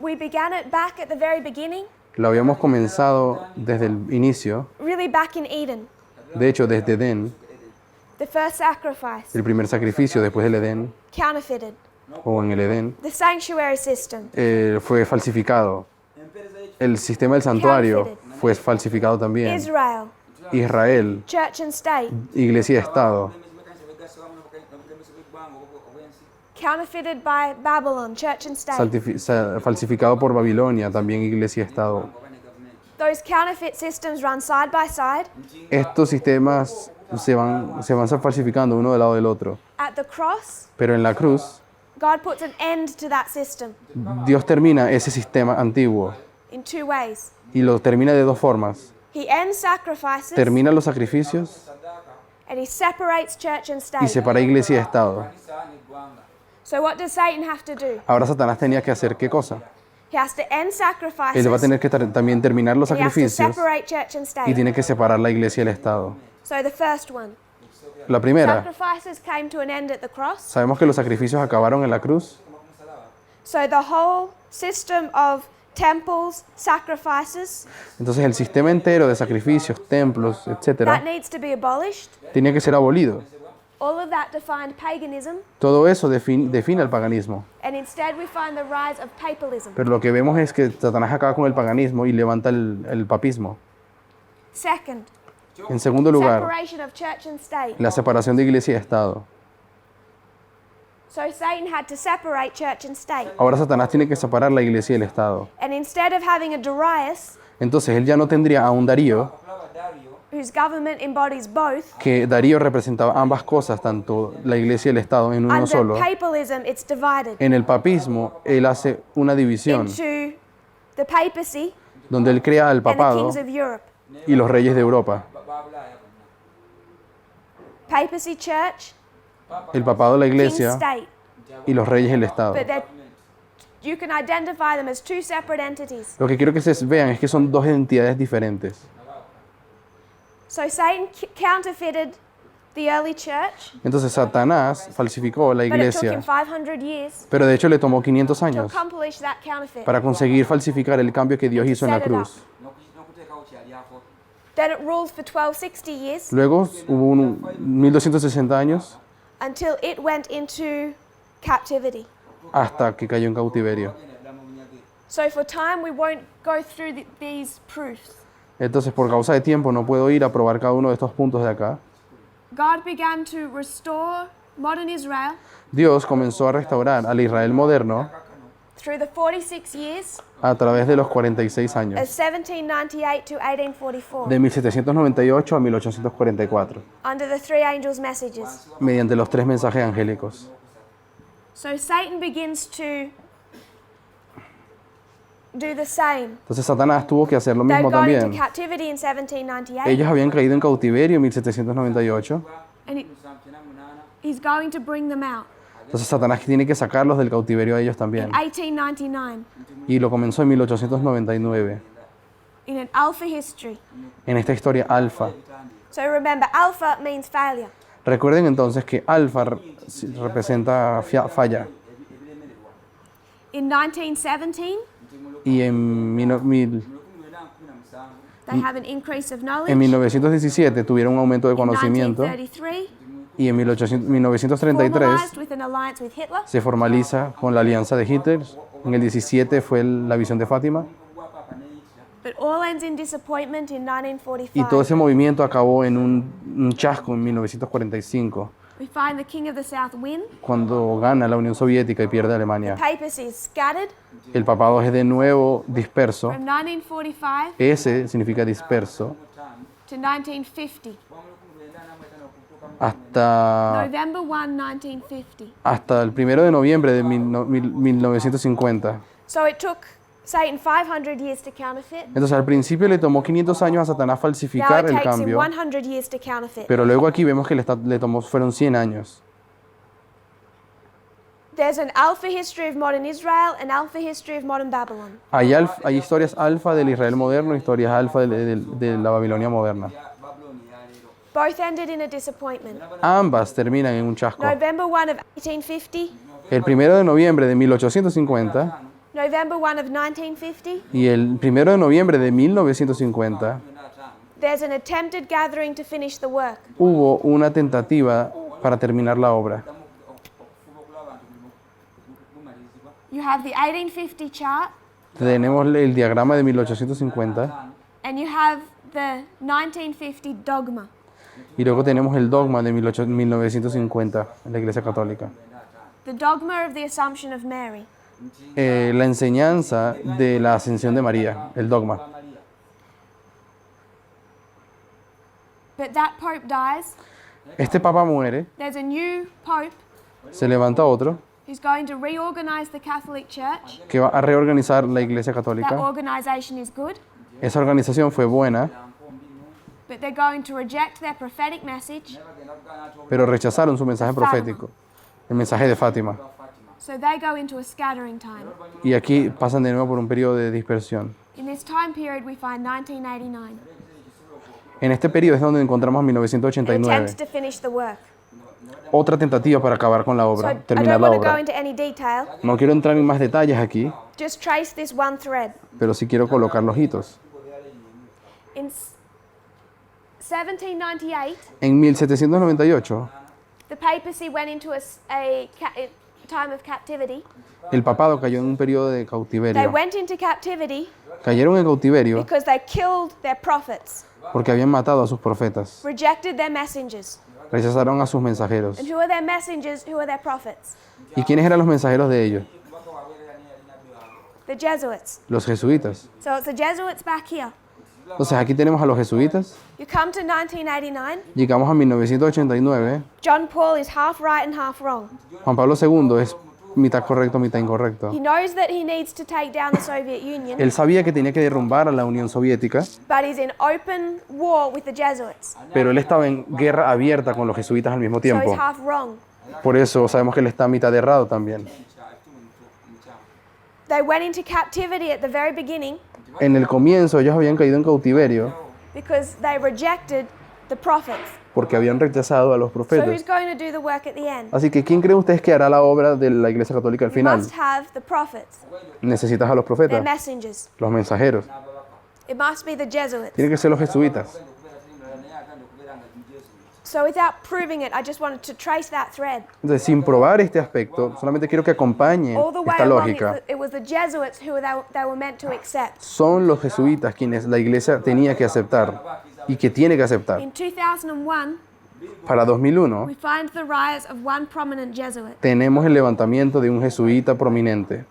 We began it back at the very beginning, Lo habíamos comenzado desde el inicio, really back in Eden, de hecho desde Edén, the first sacrifice, el primer sacrificio después del Edén, counterfeited. o en el Edén, The sanctuary system, fue falsificado. El sistema del santuario fue falsificado también. Israel, Israel, church and state, iglesia y Estado, counterfeited by Babylon, church and state. falsificado por Babilonia, también iglesia y Estado. Those counterfeit systems run side by side. Estos sistemas se van falsificando uno del lado del otro. At the cross, Pero en la cruz, God puts an end to that system Dios termina ese sistema antiguo in two ways. y lo termina de dos formas. He ends sacrifices Termina los sacrificios and he separates church and y state. separa iglesia y Estado. So what does Satan have to do? Ahora Satanás tenía que hacer ¿qué cosa? He has to end sacrifices. Él va a tener que también terminar los and he has to sacrificios separate church and y state. tiene que separar la iglesia y el Estado. So the first one. La primera, Sacrifices came to an end at the cross. sabemos que los sacrificios acabaron en la cruz. So the whole system of temples, sacrifices, Entonces el sistema entero de sacrificios, templos, that etcétera, needs to be abolished. tenía que ser abolido. All of that defined paganism, Todo eso define el paganismo. and instead we find the rise of papalism. Pero lo que vemos es que Satanás acaba con el paganismo y levanta el papismo. Second, En segundo lugar, separation of church and state. la separación de iglesia y Estado. So Satan had to separate church and state. Ahora Satanás tiene que separar la iglesia y el Estado. And instead of having a Darius, Entonces él ya no tendría a un Darío, Hablaba Dario, whose government embodies both, que Darío representaba ambas cosas, tanto la iglesia y el Estado, en uno under solo. papalism it's divided En el papismo, él hace una división into the papacy donde él crea al and the papado kings of Europe. y los reyes de Europa. babla ya Papacy church, El papado, la king iglesia state. y los reyes, el Estado. But that you can identify them as two separate entities. Lo que quiero que ustedes vean es que son dos entidades diferentes. So Satan counterfeited the early church, Entonces Satanás falsificó la but it took him iglesia, 500 years pero de hecho le tomó 500 to años accomplish that counterfeit. para conseguir falsificar el cambio que Dios hizo en la Set it up. cruz. nokuteekawo kyali afo Then it ruled for 1260 years Luego hubo 1260 años until it went into captivity. hasta que cayó en cautiverio. genda ddala mu bunyage So for time we won't go through these proofs. Entonces, por causa de tiempo, no puedo ir a probar cada uno de estos puntos de acá. God began to restore modern Israel Dios comenzó a restaurar al Israel moderno through the 46 years a través de los 46 of años, 1798 to 1844 de 1798 a 1844, under the three angels' messages. mediante los tres mensajes angélicos. So Satan begins to do the same. Entonces Satanás tuvo que hacer lo They'd mismo gone into también. captivity in 1798 Ellos habían caído en cautiverio en 1798, and musanvu kyenda mu munaana he's going to bring them out entonces Satanás tiene que sacarlos del cautiverio a ellos in también. 1899 Y lo comenzó en 1899, in an alpha history. en esta historia alfa. So remember, alpha means failure. Recuerden entonces que alfa representa falla. In 1917, Y en, they have an increase of en knowledge. 1917 tuvieron un aumento de In conocimiento 1933, y en 1933 formalized with an alliance with Hitler. se formaliza con la alianza de Hitler. En el 17 fue la visión de Fátima gwa papa ne Hitler But all ends in disappointment in y todo 1945. ese movimiento acabó en un chasco en 1945 We find the king of the south win. cuando gana la Unión Soviética y pierde Alemania. Papacy is scattered. El papado es de nuevo disperso. From 1945 Ese significa disperso to 1950. hasta, November 1, 1950. hasta el 1 de noviembre de 1950. So it took Satan 500 years to counterfeit. Entonces al principio le tomó 500 años a Satanás Now falsificar it el takes him cambio, 100 years to counterfeit. pero luego aquí vemos que le tomó, fueron 100 años. There's an alpha history of modern Israel, an alpha history of modern Babylon. Hay historias alfa del Israel moderno, historias alfa de la Babilonia moderna. ya babuloni ya leero Both ended in a disappointment. Ambas terminan en un chasco. November 1 of 1850, El 1 de noviembre de 1850 November 1 of 1950, y el 1 de noviembre de 1950 there's an attempted gathering to finish the work. hubo una tentativa para terminar la obra. okufuba okulaba abantu bumalirizibwa You have the 1850 chart Tenemos el diagrama de 1850 and you have the 1950 dogma. y luego tenemos el dogma de 1950 en la Iglesia Católica. The dogma of the Assumption of Mary. La enseñanza de la ascensión de María, el dogma. Maria But that pope dies. Este papa muere, There's a new pope se levanta otro who's going to reorganize the Catholic Church. que va a reorganizar la Iglesia That Católica. organization is good, Esa organización fue buena, but they're going to reject their prophetic message. bagenda kugaana nti pero rechazaron su mensaje profético, el mensaje de Fátima. Fatima So they go into a scattering time. Y aquí pasan de nuevo por un periodo de dispersión. In this time period, we find 1989. En este periodo es donde encontramos An 1989. attempt to finish the work. Otra tentativa para acabar con la So obra, I terminar don't la want to go obra. into any detail. No quiero entrar en más detalles aquí, Just trace this one thread. pero sí quiero colocar los hitos. In 1798, En 1798, the papacy went into a time of captivity. el papado cayó en un periodo de They cautiverio. went into captivity Cayeron en cautiverio because they killed their prophets, porque habían matado a sus profetas, rejected their messengers. rechazaron a sus mensajeros. And who are their messengers? Who are their prophets? ¿Y quiénes eran los mensajeros de ellos? The Jesuits. Los jesuitas. So it's the Jesuits back here. Entonces aquí tenemos a los jesuitas. You come to 1989. Llegamos a 1989. John Paul is half right and half wrong. Juan Pablo II es mitad correcto, mitad incorrecto. He knows that he needs to take down the Soviet Union, Él sabía que tenía que derrumbar a la Unión Soviética, but he's in open war with the Jesuits. pero él estaba en guerra abierta con los jesuitas al mismo So tiempo. he's half wrong. Por eso sabemos que él está mitad errado también. They went into captivity at the very beginning En el comienzo ellos habían caído en cautiverio because they rejected the prophets. porque habían rechazado a los So who's profetas. going to do the work at the end? Así que ¿quién creen ustedes que hará la obra de la Iglesia Católica al You final? must have the prophets, Necesitas a los their profetas, messengers. los mensajeros. It must be the Jesuits. Tienen que ser los jesuitas. So without proving it, I just wanted to trace that thread. Entonces, sin probar este aspecto, solamente quiero que acompañen All the way esta along, lógica. it was the Jesuits who they were meant to accept. Son los jesuitas quienes la Iglesia tenía que aceptar y que tiene que aceptar. In 2001, Para 2001 we find the rise of one prominent Jesuit. tenemos el levantamiento de un jesuita prominente.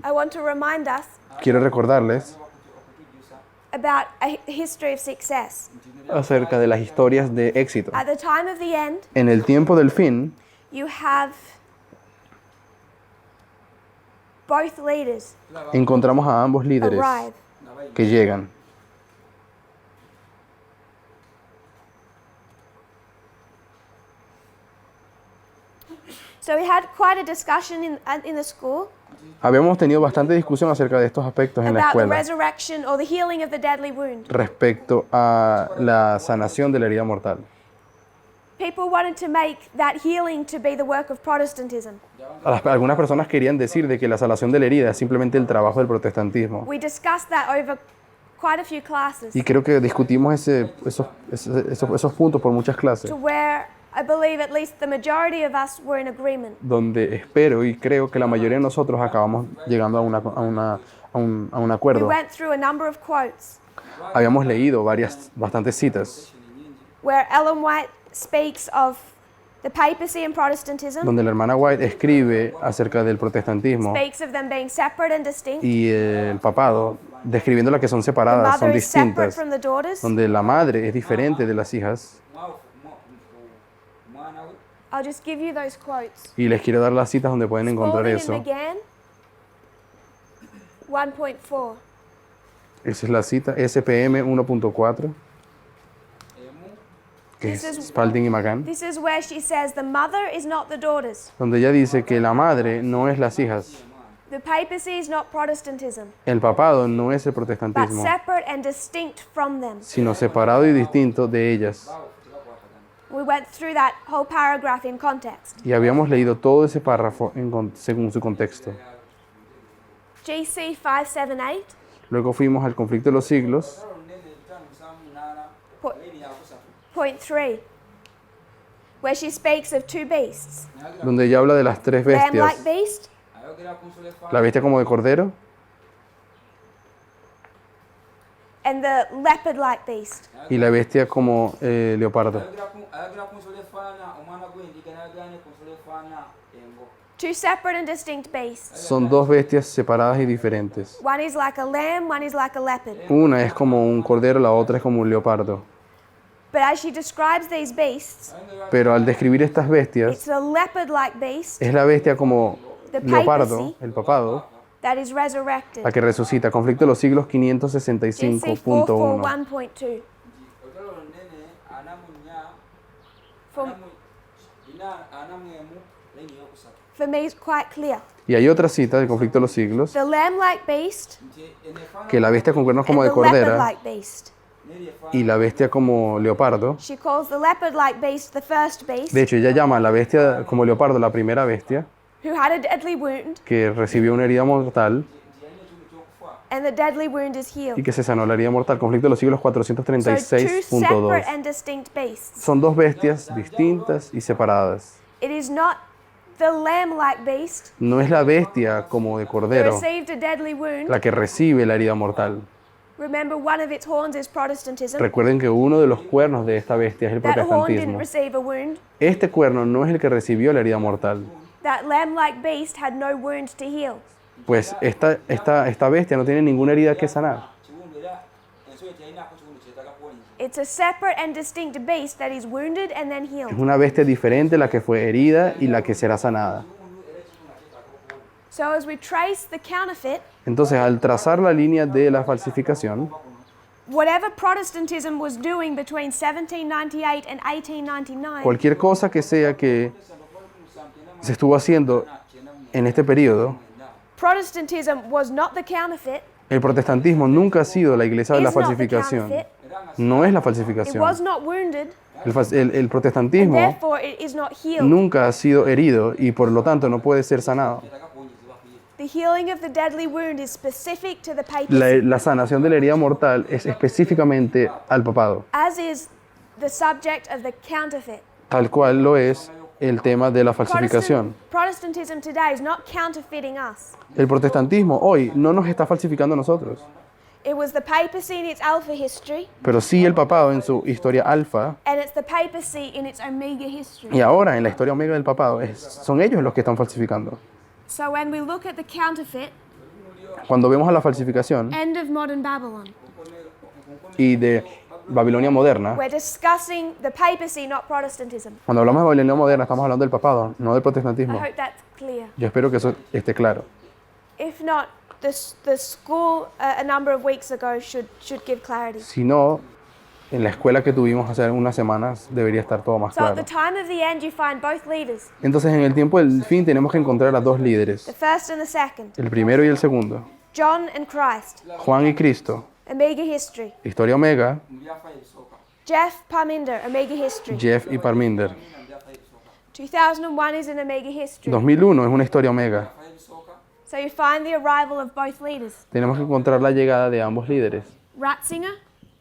I want to remind us Quiero recordarles about a history of success. acerca de las historias de éxito. At the time of the end, En el tiempo del fin, you have both leaders encontramos a ambos líderes arrive. que llegan. So we had quite a discussion in the school Habíamos tenido bastante discusión acerca de estos aspectos en la about the escuela resurrection or the healing of the deadly wound. respecto a la sanación de la herida mortal. People wanted to make that healing to be the work of Protestantism. Algunas personas querían decir de que la sanación de la herida es simplemente el trabajo del protestantismo. We discussed that over quite a few classes, Y creo que discutimos esos puntos por muchas clases, to where I believe at least the majority of us were in agreement. donde espero y creo que la mayoría de nosotros acabamos llegando a un We acuerdo. went through a number of quotes Habíamos leído bastantes citas where Ellen White speaks of the papacy and Protestantism, donde la hermana White escribe acerca del protestantismo speaks of them being separate and distinct. y el papado, describiendo las que son The separadas, son mother is separate distintas, from the daughters. donde la madre es diferente de las hijas. I'll just give you those quotes. Y les quiero dar las citas donde pueden encontrar Spalding eso. and McGann, 1.4. Esa es la cita, SPM 1.4, que es This is- Spalding y McGann, This is where she says the mother is not the daughters. donde ella dice que la madre no es las hijas, The papacy is not Protestantism, el papado no es el but protestantismo, separate and distinct from them. sino separado y distinto de ellas. We went through that whole paragraph in context. Y habíamos leído todo ese párrafo según su contexto. GC 578, Luego fuimos al conflicto de los siglos, point 3, where she speaks of two beasts. donde ella habla de las tres Lamb-like bestias. beast La bestia como de cordero and the leopard-like beast. y la bestia como leopardo. Two separate and distinct beasts. Son dos bestias separadas y diferentes. One is like a lamb, one is like a leopard. Una es como un cordero, la otra es como un leopardo. But as she describes these beasts, Pero al describir estas it's bestias, the leopard-like beast es la bestia como The leopardo, papacy. el papado, that is resurrected. la que resucita. Conflicto de los siglos GC 565.1. 441.2. From laini yokusatu for me is quite clear. Y hay otra cita del conflicto de los siglos, The lamb-like beast nti enefaana que la bestia con cuernos como and de the cordera leopard-like beast. neri efaana y la bestia como leopardo. She calls the leopard-like beast the first beast, De hecho, ella llama a la bestia como leopardo la primera bestia, who had a deadly wound, que recibió una herida mortal nti yalina ekitundu ky'okufa and the deadly wound is y healed. que se sanó la herida mortal. Conflicto de los siglos So two 436.2. separate and distinct beasts. Son dos bestias distintas y separadas. It is not the lamb-like beast No es la bestia como de who cordero received a deadly wound. la que recibe la herida mortal. Remember, one of its horns is Protestantism. Recuerden que uno de los cuernos de esta bestia es el That horn didn't protestantismo. receive a wound. Este cuerno no es el que recibió la herida mortal, That lamb-like beast had no wound to heal. pues esta bestia no tiene ninguna herida que sanar. kiwundu era ensolo teyalinaako kiwundu kyetaaga kuwonyeza It's a separate and distinct beast that is wounded and then Es healed. una bestia diferente la que fue herida y la que será sanada. So as we trace the counterfeit, Entonces, al trazar la línea de la falsificación, whatever Protestantism was doing between 1798 and 1899 cualquier cosa que sea que se estuvo haciendo en este periodo, Protestantism was not the counterfeit, el protestantismo nunca ha sido la iglesia de la is not the falsificación. counterfeit, No es la it falsificación. was not wounded, El and protestantismo therefore it is not healed. nunca ha sido herido y por lo tanto no puede ser sanado. kyetaaga kuwonyezebwa ku ye The healing of the deadly wound is specific to the papacy, La sanación de la herida mortal es específicamente al papado, as is the subject of the counterfeit. tal cual lo es el tema de la falsificación. Protestantism today is not counterfeiting us. El protestantismo hoy no nos está falsificando a nosotros, It was the papacy in its alpha history, pero sí el papado en su historia alfa and it's the papacy in its omega history. y ahora en la historia omega del papado son ellos los que están falsificando. So when we look at the counterfeit, Cuando vemos a la falsificación end of modern Babylon, y de Babilonia moderna, we're discussing the papacy, not Protestantism. cuando hablamos de Babilonia moderna estamos hablando del papado, no del I protestantismo. hope that's clear. Yo espero que eso esté claro. If not, the school a number of weeks ago should give clarity. Si no, en la escuela que tuvimos hace unas semanas debería estar todo más So at the claro. time of the end, you find both leaders, Entonces en el tiempo del fin tenemos que encontrar a dos the líderes, first and the second, el primero y el segundo, John and Christ, Juan y Cristo, omega history. historia omega, mu byafaayo ebisooka Jeff Parminder, omega history. Jeff y Parminder. mu byafaayo ebisooka 2001 is an omega history. 2001 es una historia omega. byafaayo ebisooka So you find the arrival of both leaders, Tenemos que encontrar la llegada de ambos líderes, Ratzinger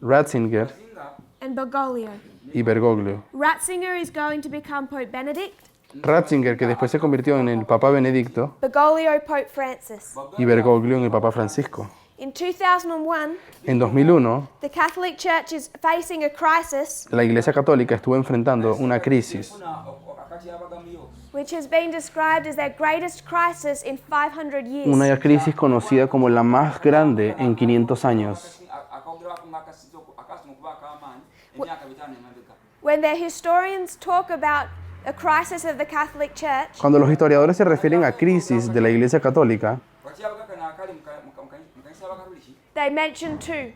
Ratzinger singa and Bergoglio. y Bergoglio. Ratzinger is going to become Pope Benedict, Ratzinger, que después se convirtió en el Papa Benedicto, Bergoglio Pope Francis. y Bergoglio en el Papa Francisco. In 2001, En 2001, the Catholic Church is facing a crisis la Iglesia Católica estuvo enfrentando una crisis, funa akati y'abagamuyo which has been described as their greatest crisis in 500 years. una crisis conocida como la más grande en 500 años. akawugirako ng'akasito akasoma okuba ak'amaanyi emyaka 5 emabega When their historians talk about a crisis of the Catholic Church, Cuando los historiadores se refieren a crisis de la Iglesia Católica, wakati y'abaga kano akali mu kanisa y'abakatoliki they mention two.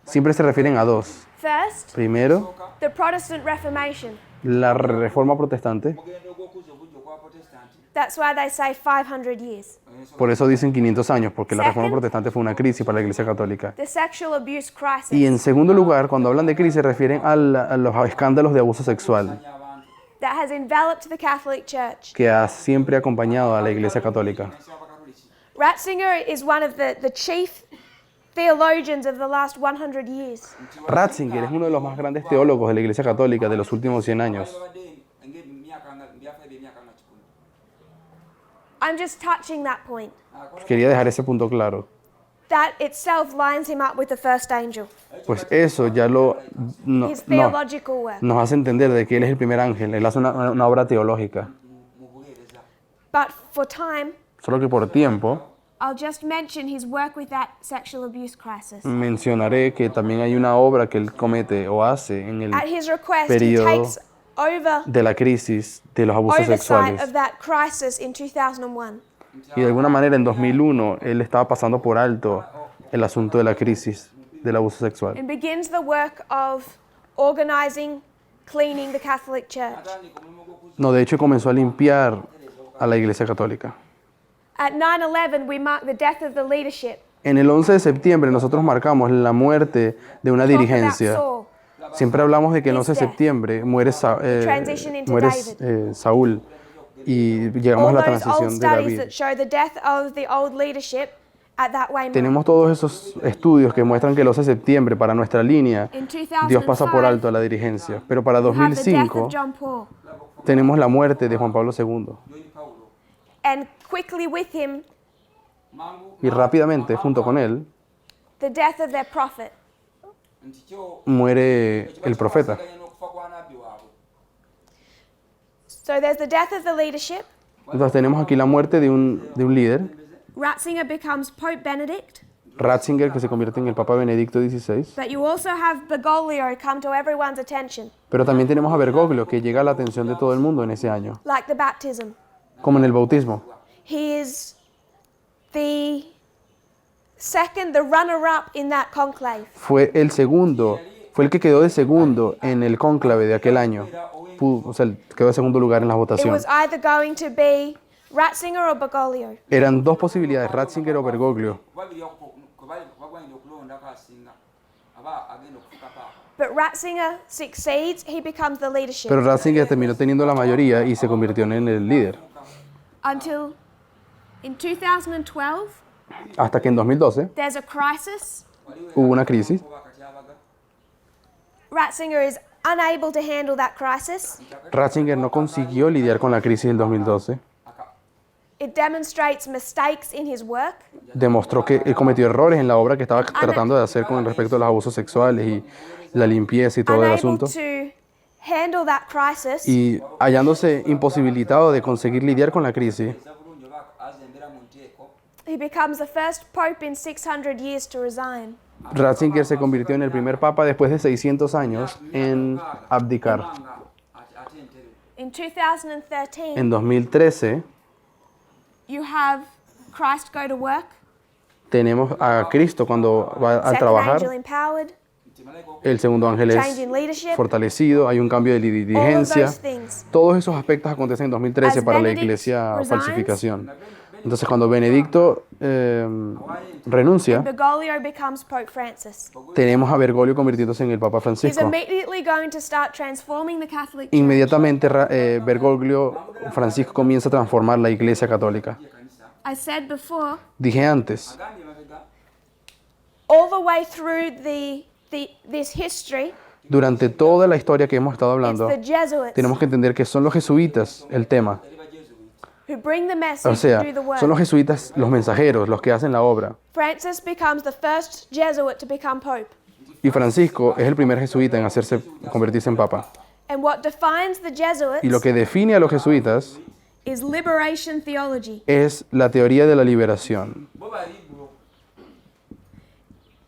siempre se refieren a dos. First, Primero, the Protestant Reformation. la Reforma Protestante. omugendo gw'okuzza obujja okwa protestanti That's why they say 500 years. Por eso dicen 500 años, porque la Reforma Second. Protestante fue una crisis para la Iglesia Católica. The sexual abuse crisis. Y en segundo lugar, cuando hablan de crisis, se refieren a los escándalos de abuso sexual y'abantu that has enveloped the Catholic Church. que ha siempre acompañado a la Iglesia Católica. kanisa y'abakatoliki Ratzinger is one of the chief theologians of the last 100 years. Ratzinger es uno de los más grandes teólogos de la Iglesia Católica de los últimos 100 años. babadde ng'emyaka nga byafaayo by'emyaka nga 10. I'm just touching that point. Quería dejar ese punto claro. That itself lines him up with the first angel, Pues eso ya his theological work. nos hace entender de que Él es el primer ángel. Él hace una obra teológica. mu buweereza But for time, Solo que por tiempo I'll just mention his work with that sexual abuse crisis. mencionaré que también hay una obra que Él comete o hace en el At his request, he periodo takes over de la crisis de los abusos oversight sexuales. of that crisis in 2001. Y de alguna manera en 2001 Él estaba pasando por alto el asunto de la crisis del abuso sexual. And begins the work of organizing, cleaning the Catholic Church. atandika omulimu gw'okuzza No, de hecho comenzó a limpiar a la Iglesia Católica. At 9/11, we mark the death of the leadership. En el 11 de septiembre nosotros marcamos la muerte de una Talk about dirigencia. Saul. Siempre hablamos de que el 11 de septiembre muere, Transition into David. Saúl y llegamos a All la those old transición de studies David. that show the death of the old leadership at that way. Tenemos todos esos estudios que muestran que el 11 de septiembre para nuestra línea In 2005, Dios pasa por alto a la dirigencia. Pero para we have the death 2005 of John Paul. tenemos la muerte de Juan Pablo II. Yoni Paulo. And quickly with him, Mangu Y rápidamente, junto con él, the death of their prophet. nti kyo muere el profeta. kiganye n'okufa kwa nabbi waabwe. So there's the death of the leadership. Entonces tenemos aquí la muerte de un líder, Ratzinger becomes Pope Benedict. Ratzinger, que se convierte en el Papa Benedicto XVI. But you also have Bergoglio come to everyone's attention, Pero también tenemos a Bergoglio, que llega a la atención de todo el mundo en ese año, like the baptism. como en el bautismo. He is the second, the runner-up in that conclave. Fue el segundo, fue el que quedó de segundo en el cónclave de aquel año. O sea, quedó de segundo lugar en la It votación. was either going to be Ratzinger or Bergoglio. Eran dos posibilidades, Ratzinger o Bergoglio. Babiri bagwanira okulondako asinga aba agenda okufuka paapa. But Ratzinger succeeds, he becomes the leadership. Pero Ratzinger terminó teniendo la mayoría y se convirtió en el líder. Until in 2012, Hasta que en 2012 there's a crisis. hubo una crisis. Oba akatyabaga Ratzinger is unable to handle that crisis. Ratzinger no consiguió lidiar con la crisis del 2012. It demonstrates mistakes in his work. Demostró que él cometió errores en la obra que estaba tratando de hacer con respecto a los abusos sexuales y la limpieza y todo el Unable asunto. to handle that crisis. Y hallándose imposibilitado de conseguir lidiar con la crisis, eza bulungi oba azembera mu nteeko He becomes the first pope in 600 years to resign. Ratzinger se convirtió en el primer papa después de 600 años en abdicar. nga ate entebe. In 2013, En 2013 you have Christ go to work, tenemos a Cristo cuando va a second trabajar, angel empowered, Nti malayika el segundo ángel change es in leadership, fortalecido, hay un cambio de all of dirigencia. those things. Todos esos aspectos acontecen en 2013 As para la Benedict iglesia resigns, falsificación. Entonces cuando Benedicto renuncia, Bergoglio becomes Pope Francis. tenemos a Bergoglio convirtiéndose en el Papa He's Francisco. immediately going to start transforming the Catholic Church. Inmediatamente Bergoglio Francisco comienza a transformar la iglesia católica. kanisa I said before, Dije antes, agambye mabega all the way through this history, durante toda la historia que hemos estado it's hablando, the Jesuits tenemos que entender que son los jesuitas el tema. eri bajesuiti who bring the O message sea, and do the work. son los jesuitas los mensajeros, los que hacen la obra. Francis becomes the first Jesuit to become Pope. Y Francisco es el primer jesuita en convertirse en papa. And what defines the Y lo Jesuits que define a los jesuitas is liberation theology. es la teoría de la liberación. bo bali bwo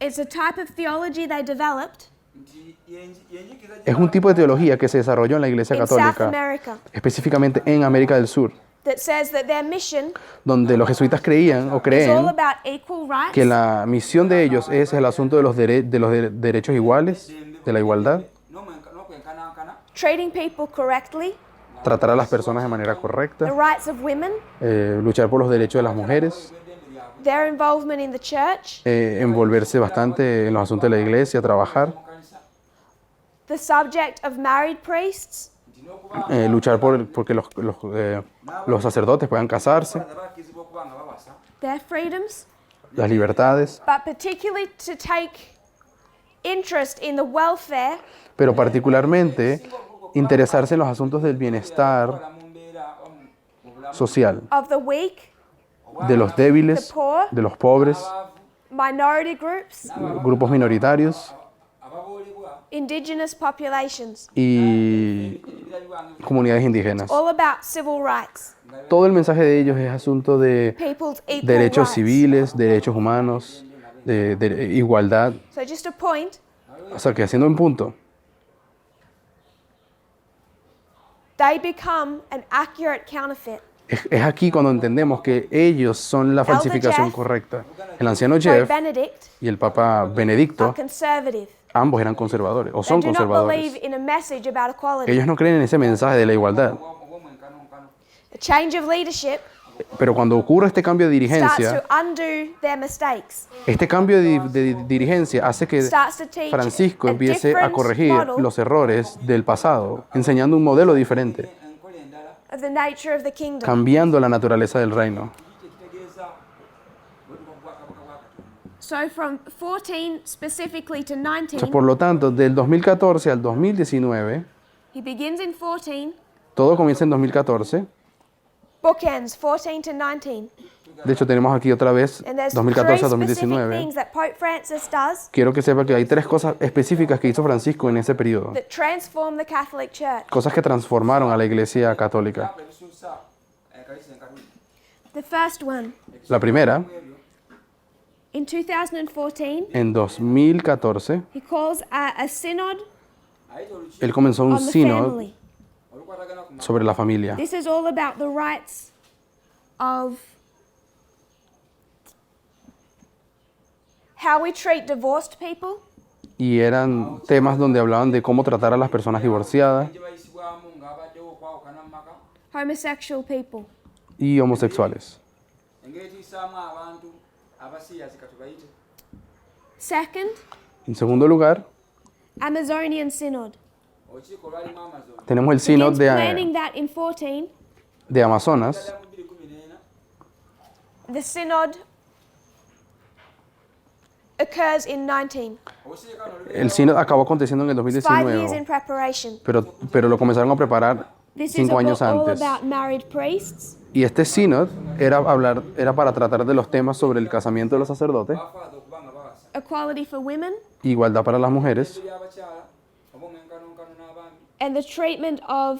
It's a type of theology they developed nti yenjikiza Es un tipo de teología que se desarrolló en la iglesia in South católica, America específicamente en América del Sur, that says that their mission donde los jesuitas creían o is all creen about equal que rights, la misión de ellos es el asunto de los derechos iguales, de la igualdad, n'okwenkanankana treating people correctly, tratar a las personas de manera the correcta, rights of women, luchar por los derechos de las mujeres, eddembe lyabwe their involvement in the church, envolverse bastante en los asuntos de la iglesia, trabajar, mu kanisa the subject of married priests, nti n'okuba luchar porque los sacerdotes puedan casarse, abakkizibwa okuba nga bawasa their freedoms, las libertades, but particularly to take interest in the welfare pero particularmente interesarse en los asuntos del bienestar okola mu mbeera mu bulamu social, of the weak, de los débiles, the poor, de los pobres, abaavu minority groups, grupos minoritarios ababoolebwa indigenous populations, y ebirabibwange comunidades indígenas. all about civil rights, Todo el mensaje de ellos es asunto de people's equal derechos rights. civiles, derechos humanos, de igualdad. So just a point, O sea que haciendo un punto, they become an accurate counterfeit. es aquí cuando entendemos que ellos son la falsificación Jeff, correcta. El anciano Pope Jeff Benedict y el Papa are Benedicto, conservative. ambos eran conservadores o They son do not believe conservadores. in a message about equality. Ellos no creen en ese mensaje de la igualdad. ogw'omwenkanonkano The change of leadership Pero cuando ocurre este cambio de starts dirigencia, to undo their mistakes. este cambio de dirigencia hace que Starts to teach Francisco a empiece a different corregir model los errores del pasado, enseñando un modelo diferente, enkola endala of the nature of the kingdom. cambiando la naturaleza del reino. kitegeeza bwetuka ku bwakabaka bwa Katonda. So from 14 specifically to 19, Por lo tanto, del 2014 al 2019, he begins in 14, todo comienza en 2014. bookends 14 to 19. De hecho, tenemos aquí otra vez And there's 2014 a three specific 2019. things that Pope Francis does Quiero que sepa que hay tres cosas específicas que hizo Francisco en ese periodo. that transform the Catholic Church. Cosas que transformaron a la Iglesia Católica. Papa ebisuusa kalisa enkatulika. The first one, La primera, in 2014, en 2014, he calls a synod ayita olukiiko él comenzó un on the sínodo family. olukwatagana ku sobre la familia. This is all about the rights of how we treat divorced people, Y eran temas donde hablaban de cómo tratar a las personas divorciadas gye bayisibwamu ng'abaddewo okwawukana mu maka, homosexual people. y homosexuales. engeri tuyisaamu abantu abasiyazi katubayite. Second, En segundo lugar, Amazonian Synod. Olukiiko lwalimu Amazon. tenemos el sínodo Begins planning that in 14. de Amazonas. Ddala mu 2014 The synod occurs in 19. olukiiko kano olubeera El sínodo acabó aconteciendo en el 5 years in 2019, preparation. pero lo comenzaron a preparar This is 5 años all antes. about married priests, Y este sínodo era para tratar de los temas sobre el casamiento de los sacerdotes, bafaada okuba nga bawasa. equality for women, igualdad para las mujeres Ebyabakyala oba omwenkanonkano n'abaami and the treatment of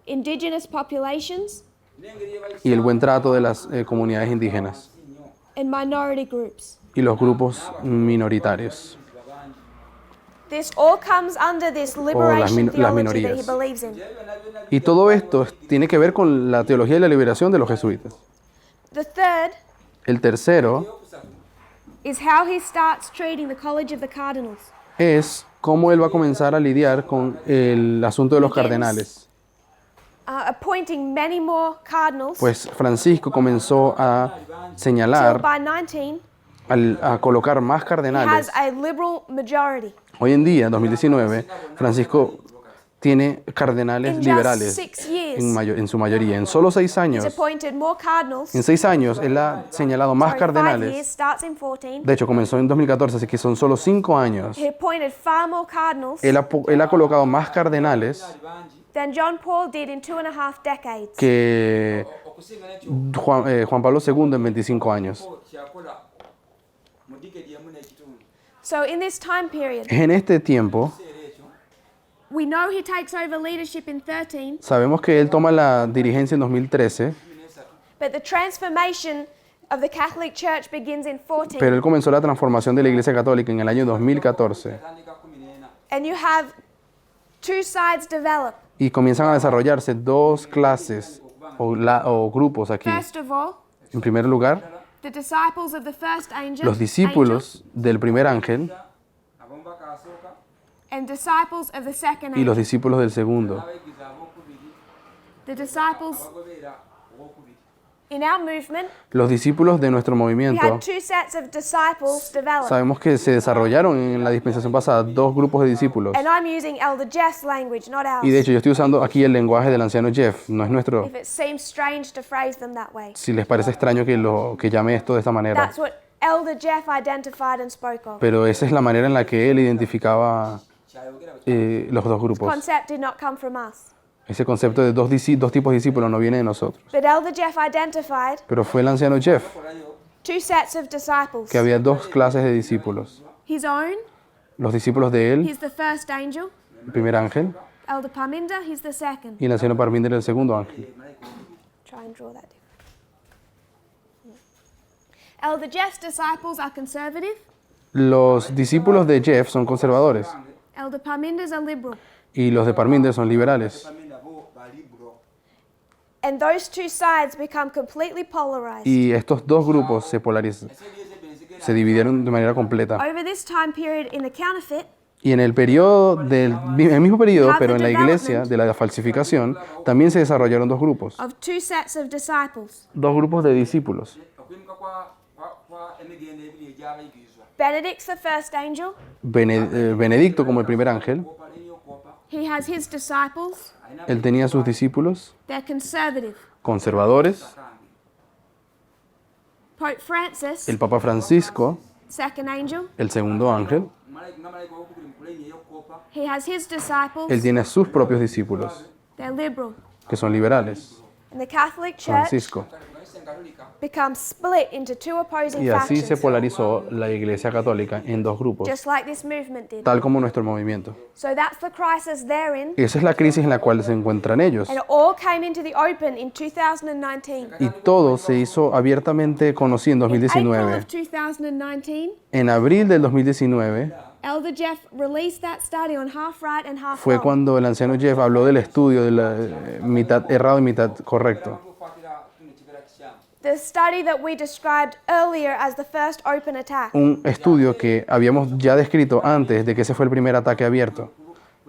indigenous populations n'engeri y el buen trato de las comunidades indígenas nnyo and minority groups. y los grupos minoritarios. babangi. This all comes under this liberation las theology that he minorías. believes in. Ebyo byonna byonna Y todo esto tiene que ver con la teología de la liberación de los jesuitas. The third El tercero byokusatu is how he starts treating the College of the Cardinals. es cómo él va a comenzar a lidiar con el asunto de los cardenales. Appointing many more cardinals Pues Francisco comenzó a till señalar, by 19 a colocar más he cardenales. has a liberal majority. Hoy en día, en 2019, Francisco tiene cardenales In just liberales 6 years, en su mayoría. En solo 6 he's años, appointed more cardinals. en 6 años, él ha señalado más Sorry, 5 years, cardenales. starts in 14. De hecho, comenzó en 2014, así que son solo 5 años. He appointed far more cardinals Él ha colocado más cardenales bangi than John Paul did in 2.5 decades. que okusinga nekyo Juan Pablo II en 25 años. kyakola mu digedi emu n'ekitundu. So in this time period, En este tiempo, Ekiseera ekyo we know he takes over leadership in 13, sabemos que él toma la dirigencia en 2013, 13 but the transformation of the Catholic Church begins in 14. pero él comenzó la transformación de la Iglesia Católica en el año 2014 atandika 14 And you have two sides develop. y comienzan a desarrollarse dos clases o grupos aquí. First of all, En primer lugar, the disciples of the first angel, los discípulos del primer ángel abamu bakasooka and disciples of the second y los angel. discípulos del segundo. abayigiza abokubiri The disciples abagoberera owokubiri. in our movement, Los discípulos de nuestro we movimiento, had two sets of disciples develop. sabemos que se desarrollaron en la dispensación pasada dos grupos de discípulos. And I'm using Elder Jeff's language, not Y de ours. hecho yo estoy usando aquí el lenguaje del anciano Jeff, no es nuestro. If it seems strange to phrase them that way. Si les parece extraño que llame esto de esta manera. That's what Elder Jeff identified and spoke of. Pero esa es la manera en la que él identificaba Kyayogera bwe los dos grupos. Concept did not come from us. Ese concepto de dos tipos de discípulos no viene de nosotros. But Elder Jeff identified Pero fue el anciano Jeff tukolayo two sets of disciples. que había dos clases de discípulos. His own, Los discípulos de él, he's the first angel. el primer ángel, Elder Parminder, he's the second. y el anciano Parminder, el segundo ángel. Try and draw that different. Elder Jeff's disciples are conservative. Los discípulos de Jeff son conservadores Elder Parminder's are liberal. y los de Parminder son liberales. pamenda bo balibro. And those two sides become completely polarized. Y estos dos grupos se Esebyeze benzigera dividieron de manera completa. Over this time period in the counterfeit, Y en el periodo el mismo periodo, pero en la iglesia de la falsificación, también se desarrollaron dos grupos, of two sets of disciples. dos grupos de discípulos. okwimuka kwa emigendo ebiri egy'abayigirizwa Benedict, the first angel, Benedicto como el primer ángel, koopa n'ebyokoopa he has his disciples. alina él tenía sus discípulos They're conservative. conservadores. bakange Pope Francis, El Papa Francisco, second angel, el segundo ángel, nga malayika wokubiri mu kulenya ey'okukoopa he has his disciples. él tiene a sus propios discípulos, They're liberal. que son liberales. And the Catholic Church Francisco. ngaise katolika becomes split into two opposing Y así se factions, polarizó la Iglesia Católica en dos grupos, just like this movement did. tal como nuestro movimiento. So that's the crisis they're in. Esa es la crisis en la cual se encuentran ellos. And it all came into the open in 2019. Y todo se hizo abiertamente conocido en In April 2019. of 2019, En abril del 2019 Elder Jeff released that study on half right and half fue wrong. cuando el anciano Jeff habló del estudio de la mitad errado y mitad correcto. okufaakira kino kibeera kikyamu The study that we described earlier as the first open attack. Un estudio que habíamos ya descrito antes de que ese fue el primer ataque abierto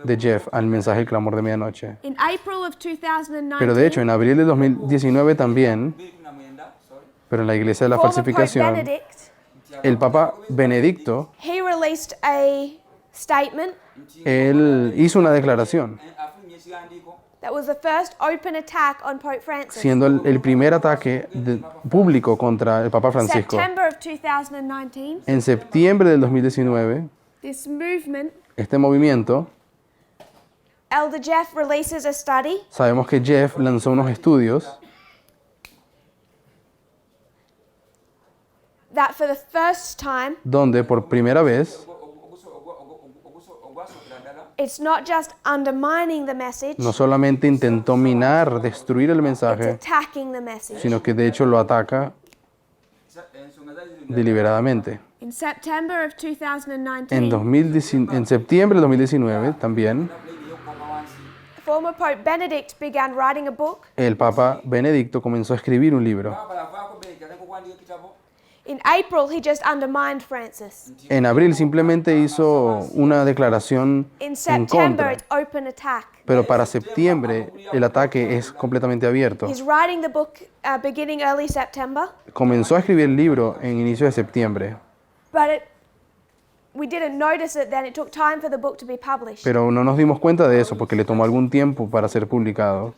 de Jeff al mensaje del clamor de medianoche. In April of 2019, Pero de hecho, en abril de 2019 también, 2019 sorry pero en la iglesia de la former Pope falsificación, Benedict, el Papa Benedicto, he released a statement él hizo una declaración, afulumya ekiwandiiko that was the first open attack on Pope Francis. siendo el primer ataque público contra el Papa Francisco. September of 2019, En septiembre del 2019, this movement, este movimiento, Elder Jeff releases a study sabemos que Jeff lanzó unos estudios that for the first time, donde por primera vez ogwasookera ddala it's not just undermining the message, no solamente intentó minar, destruir el it's mensaje, attacking the message. sino que de hecho lo ataca ensonga zaali ziri deliberadamente. In September of 2019, En septiembre de 2019 también puleni ey'okukoopa wansi former Pope Benedict began writing a book. el Papa Benedicto comenzó a escribir un libro. baabala avaako beneki atandika okuwandiika ekitabo In April, he just undermined Francis. En abril simplemente hizo una declaración In en September, contra, it's open attack. pero para septiembre el ataque es completamente abierto. He's writing the book beginning early September, Comenzó a escribir el libro en inicio de septiembre, but we didn't notice it then. It took time for the book to be published. pero no nos dimos cuenta de eso porque le tomó algún tiempo para ser publicado.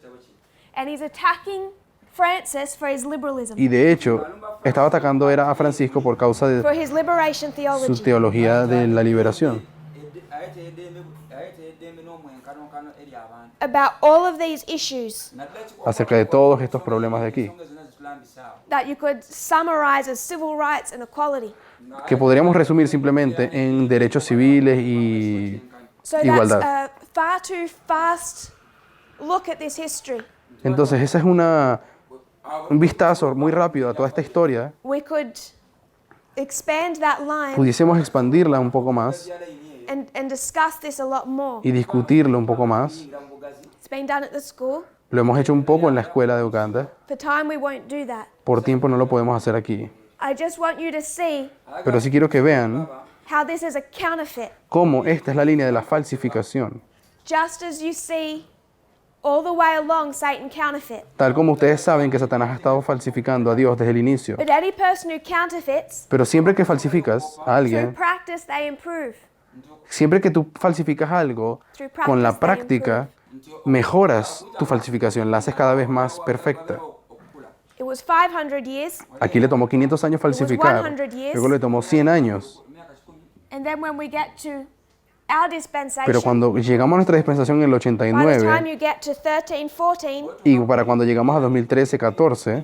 And he's attacking Francis for his liberalism, Y de hecho, estaba atacando era a Francisco por causa de for his liberation su theology. teología de la liberación, ayeta eddembe n'omwenkanonkano eri abantu About all of these issues naddala acerca de todos estos problemas de aquí, ensonga zonna zitulambisaawo that you could summarize as civil rights and equality. que podríamos resumir simplemente en derechos civiles y So that's igualdad. a far too fast look at this history. Entonces, esa es un vistazo muy rápido a toda esta historia. We could expand that line Pudiésemos expandirla un poco más byala yini eyo and discuss this a lot more. y discutirlo un poco más. yingira mu bugazi It's been done at the school. Lo hemos hecho un poco en la escuela de Uganda. For time, we won't do that. Por tiempo no lo podemos hacer aquí. I just want you to see Pero sí quiero que vean how this is a counterfeit. cómo esta es la línea de la falsificación. Just as you see all the way along Satan counterfeit. Tal como ustedes saben que Satanás ha estado falsificando a Dios desde el inicio. But any person who counterfeits, Pero siempre que falsificas a through alguien, practice, they improve. siempre que tú falsificas algo, con la práctica mejoras tu falsificación, la haces cada vez más perfecta. okukula It was 500 years, Aquí le tomó 500 años falsificar, 100 years. luego le tomó 100 años. emyaka 10 and then when we get to our dispensation, Pero cuando llegamos a nuestra dispensación en el by the time 89 you get to 13, 14, y para cuando llegamos a 2013-14, 10 14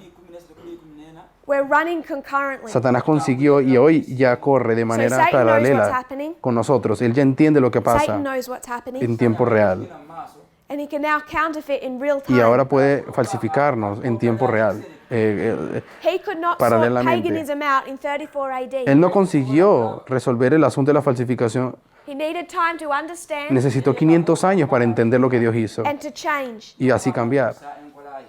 we're running concurrently. Satanás consiguió y hoy ya corre de manera Satan knows what's paralela happening. con nosotros. Él ya entiende lo que pasa Satan knows what's happening, en tiempo real mu maaso and he can now counterfeit in real time. y ahora puede falsificarnos en tiempo real. He could not sort paralelamente. paganism out in 34 AD. Él no consiguió resolver el asunto de la falsificación. He needed time to understand Necesitó 500 años para entender lo que Dios hizo and to change. y así cambiar. enkola ye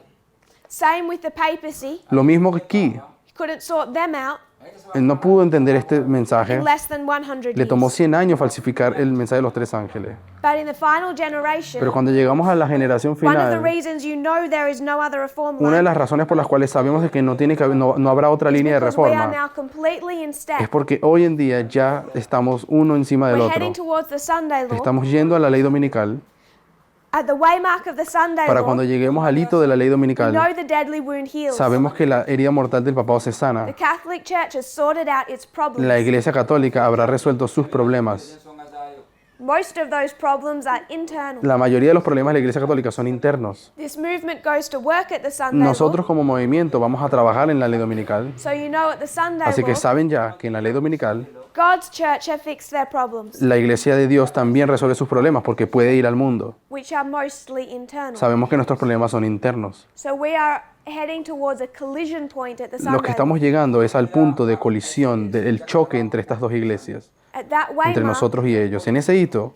Same with the papacy. Lo mismo que aquí. He couldn't sort them out Él no pudo entender este mensaje. in less than 100 Le tomó years. 100 años falsificar el mensaje de los tres ángeles. But in the final generation, Pero cuando llegamos a la generación one of the final, reasons you know there is no other reform una de line las razones por las cuales sabemos de que no, tiene que haber- no habrá otra is línea de because we are reforma now completely in es step. porque hoy en día ya estamos uno encima del We're otro. heading towards the Sunday law. Estamos yendo a la ley dominical At the waymark of the Sunday para law, cuando lleguemos al hito de la ley we dominical. know the deadly wound heals. Sabemos que la herida mortal del papado se The sana. Catholic Church has sorted out its La problems. Iglesia Católica habrá resuelto sus problemas. ensonga zaayo Most of those problems are internal. La mayoría de los problemas de la Iglesia Católica son internos. This movement goes to work at the Sunday law. Nosotros como movimiento vamos a trabajar en la ley dominical. So you know at the Sunday Así que law, saben ya que en la ley dominical God's church have fixed their problems, la Iglesia de Dios también resuelve sus problemas porque puede ir al mundo. which are mostly internal. Sabemos que nuestros problemas son internos. So we are heading towards a collision point at the Lo que Sunday law. estamos llegando es al punto de colisión, del choque entre estas dos iglesias, At that entre waymark, nosotros y ellos. En ese hito,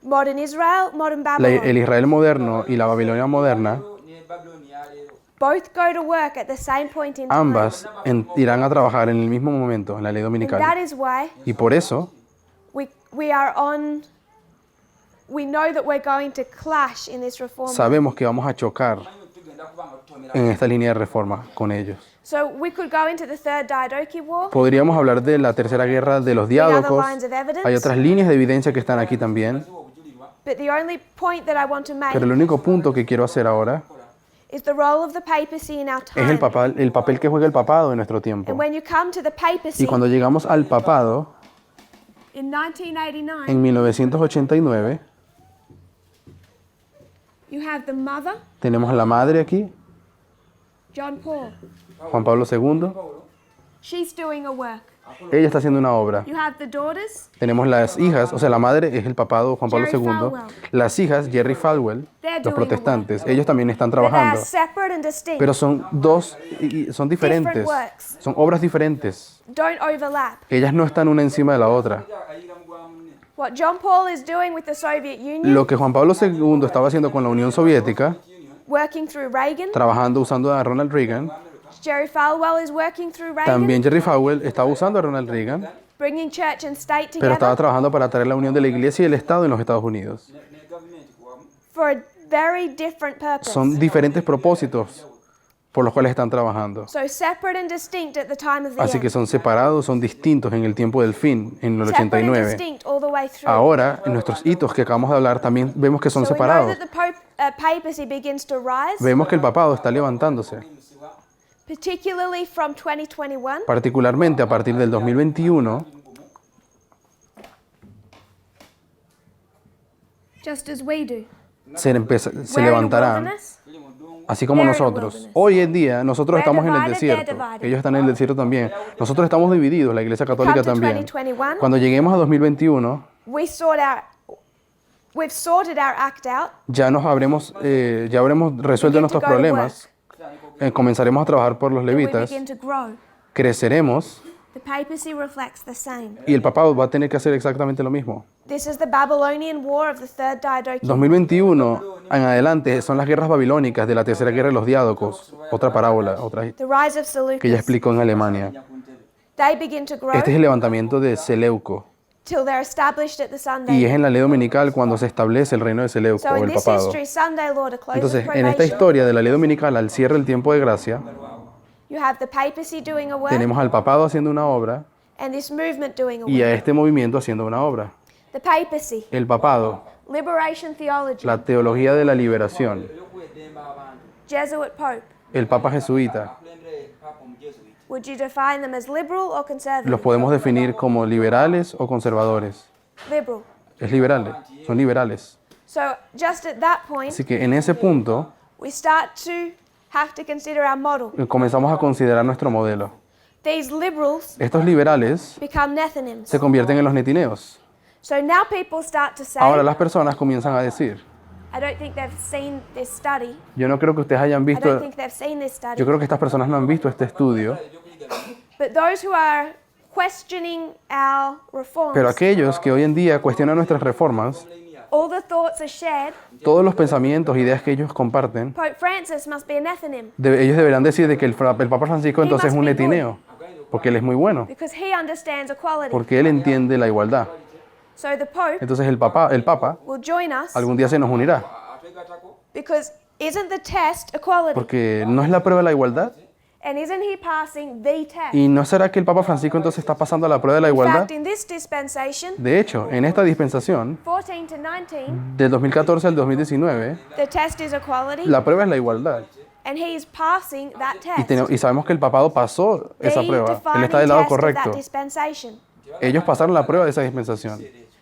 modern Israel, modern Babylon, el Israel moderno y la Babilonia moderna, ne babuloni ya leero both go to work at the same point in time. ambas irán a trabajar en el mismo momento, en la ley And that dominical. is why Y por eso we know that we're going to clash in this reform. sabemos que vamos a chocar tugenda kuba nga tutomera en esta línea de reforma con ellos. So we could go into the Third Diadochi War, Podríamos hablar de la tercera guerra de los diádocos. lines of evidence. Hay otras líneas de evidencia que están aquí también. obujulirwa but the only point that I want to make Pero el único punto que quiero hacer ahora is the role of the papacy in our es time. el papel que juega el papado en nuestro tiempo. And when you come to the papacy Y cuando llegamos al papado, in 1989, en 1989, you have the mother, tenemos a la madre aquí, John Paul. Juan Pablo II. She's doing a work. Ella está haciendo una obra. You have the daughters, Tenemos las hijas, o sea, la madre es el papado Juan Pablo Jerry II. Falwell. Las hijas, Jerry Falwell, They're los doing protestantes, ellos también están but they are trabajando. separate and distinct. Pero son dos, son diferentes. Different works. Son obras diferentes. Don't overlap. Ellas no están una encima de la otra. ayiga mu gwa munne What John Paul is doing with the Soviet Union, Lo que Juan Pablo II estaba haciendo con la Unión Soviética, working through Reagan, trabajando usando a Ronald Reagan, Jerry Falwell is working through Reagan, también Jerry Falwell estaba usando a Ronald Reagan, bringing church and state pero estaba together trabajando para traer la unión de la iglesia y el Estado en los Estados Unidos. ne gavumenti kuwamu for a very different purpose. Son diferentes propósitos por los cuales están trabajando. So separate and distinct at the time of the Así que end. son separados, son distintos en el tiempo del fin, en el Separate and 89. distinct all the way through. Ahora, en nuestros hitos que acabamos de hablar, también vemos que son So we know separados. that the papacy begins to rise, Vemos que el papado está levantándose, particularly from 2021, particularmente a partir del 2021, just as we do. se We're in a levantarán, wilderness. tuli mu ddungu así como They're in the nosotros. wilderness. Hoy en día, nosotros We're estamos en el divided, they're desierto. divided. Ellos están en el desierto también. Nosotros estamos divididos, la Iglesia Católica Come to también. 2021, Cuando lleguemos a 2021, we've sorted our act out. ya habremos resuelto Begin nuestros to go to problemas. Comenzaremos a trabajar por los and we levitas, begin to grow. creceremos The papacy reflects the same. y el papado va a tener que hacer exactamente lo mismo. This is the Babylonian War of the Third Diadochi. 2021 en adelante son las guerras babilónicas de la tercera guerra de los diádocos, otra parábola, otra The rise of que ya Seleucus. explicó en Alemania. ku ntebe They begin to grow Este es el levantamiento de Seleuco till they're established at the y Sunday. es en la ley dominical cuando se establece el reino de Seleuco So o in el this papado. history, Sunday law to close Entonces, of en esta probation, historia de la ley dominical al cierre del tiempo de gracia, you have the papacy doing a work tenemos al papado haciendo una obra and this movement doing a y work. a este movimiento haciendo una obra. The papacy, El papado, liberation theology, la teología de la liberación, eyokuwa eddembe abantu Jesuit pope. el papa jesuita, akulembere papa omujesuiti Would you define them as liberal or conservative? los podemos definir como liberales o conservadores. Liberal. Es liberales, son liberales. So just at that point, Así que en ese punto we start to have to consider our model. comenzamos a considerar nuestro modelo. These liberals Estos liberales become Nethinims. se convierten en los netineos. So now people start to say, Ahora las personas comienzan a decir, I don't think they've seen this study. yo no creo que ustedes hayan I don't visto, think they've seen this study. yo creo que estas personas no han visto este estudio, But those who are questioning our reforms, pero aquellos que hoy en día cuestionan nuestras reformas, all the thoughts are shared. todos los pensamientos, ideas que ellos comparten, Pope Francis must be a Nethinim. ellos deberán decir de que el Papa Francisco entonces es un netineo. porque Él es muy bueno, because he understands equality. porque Él entiende la igualdad. So the Pope Entonces el Papa will join us algún día se nos unirá, atwegattako because isn't the test equality? porque no es la prueba de la igualdad. And isn't he passing the test? ¿Y no será que el Papa Francisco entonces está pasando la prueba de la In igualdad? fact, in this dispensation, De hecho, en esta dispensación, 14 to 19, del 2014 al 2019, the test is equality, la prueba es la igualdad. and he is passing that Y, test. y sabemos que el papado pasó esa The prueba. Él defining está del lado test of correcto. that dispensation. Ellos pasaron la prueba de esa dispensación.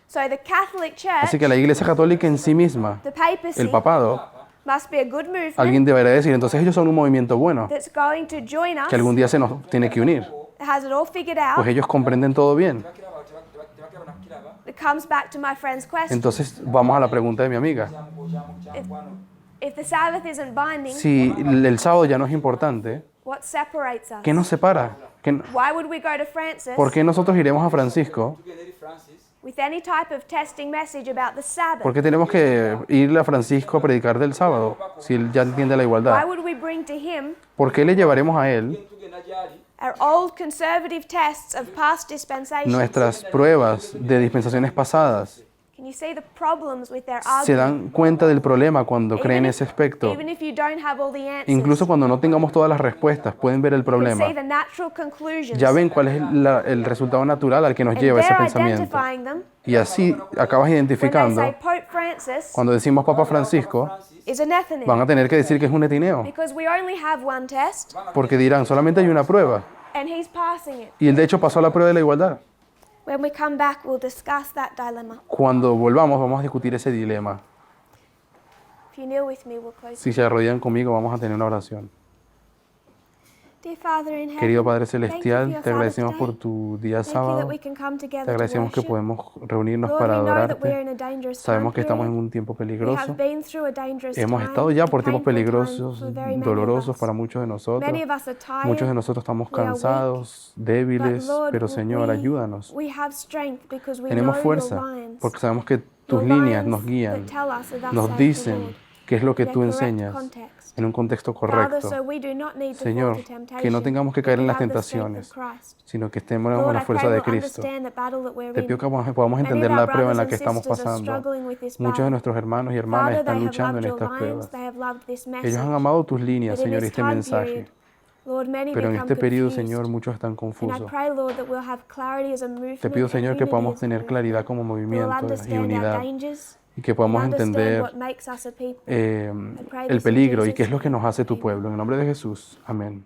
So the Catholic Así Church, que la Iglesia Católica en sí misma, the papacy, el papado, must be a good movement alguien debería decir, entonces ellos son un movimiento bueno, that's going to join us, que algún día se nos tiene que unir. that has it all figured out. Pues ellos comprenden todo bien. bakiraba tebakiraba nakukiraba It comes back to my friend's question. Entonces vamos a la pregunta de mi amiga. kyamukwano If the Sabbath isn't binding, Si el sábado ya no es importante, what separates us? ¿qué nos separa? Why would we go to Francis ¿Por qué nosotros iremos a Francisco? tugenda eri francis with any type of testing message about the Sabbath? ¿Por qué tenemos que irle a Francisco a predicar del sábado si él ya entiende la Why igualdad? would we bring to him ¿Por qué le llevaremos a él tugenda gyali our old conservative tests of past dispensations? nuestras pruebas de dispensaciones pasadas? Can you see the problems with their Se argument? dan cuenta del problema cuando creen ese aspecto. Even if you don't have all the answers, Incluso cuando no tengamos todas las respuestas, pueden ver el you problema. see the natural conclusions. Ya ven cuál es el resultado natural al que nos And lleva ese they're pensamiento. identifying them Y así acabas when they identificando, say Pope Francis cuando decimos Papa Francisco, is an ethnic. van a tener que decir que es un etineo. Because we only have one test, Porque dirán, solamente hay una prueba. and he's passing it. Y él de hecho pasó la prueba de la igualdad. When we come back, we'll discuss that dilemma. Cuando volvamos vamos a discutir ese dilema. If you kneel with me, we'll close. Si se arrodillan conmigo vamos a tener una oración. Dear Father in heaven, Querido Padre thank you for Celestial, your te Sabbath agradecemos day. por tu día Thank you sábado. that we can come together Te to agradecemos que worship. podemos reunirnos Lord, para we know that we're adorarte. in a dangerous time Sabemos que estamos en period. un tiempo We peligroso. have been through a dangerous Hemos time, estado ya a por tiempos painful time peligrosos, for very many of dolorosos us. para muchos de nosotros. Many of us are tired, Muchos de nosotros estamos we are weak, cansados, débiles, but Lord, pero Señor, ayúdanos. we have strength because we Tenemos know fuerza your lines. porque sabemos que tus Your líneas lines nos guían, that tell us that thus nos saith the dicen Lord. qué es lo que Their tú correct enseñas context. en un contexto Father, correcto, so we do not need to Señor, fall to temptation, que no tengamos que caer but en we las have the strength of tentaciones, Christ. sino que estemos en Lord, la I fuerza pray de we'll Cristo. understand the battle that we're Te in. pido que podamos Many entender of la our prueba en la brothers que and estamos sisters are pasando. struggling with this Muchos de battle. nuestros hermanos y hermanas Father, están they have luchando en loved your estas lines, pruebas. they have loved this Ellos message. han amado tus líneas, But in Señor, y this este time mensaje. period, Lord, many Pero en become este periodo, confused. Señor, muchos están And I confusos. pray, Lord, that we'll have clarity as a movement. Te pido, and Señor, que unity podamos as a tener movement. claridad como We'll movimiento y understand our unidad dangers y que and podamos understand entender what makes us a people. el peligro y qué es lo que nos hace tu pueblo. En el nombre de Jesús, amén.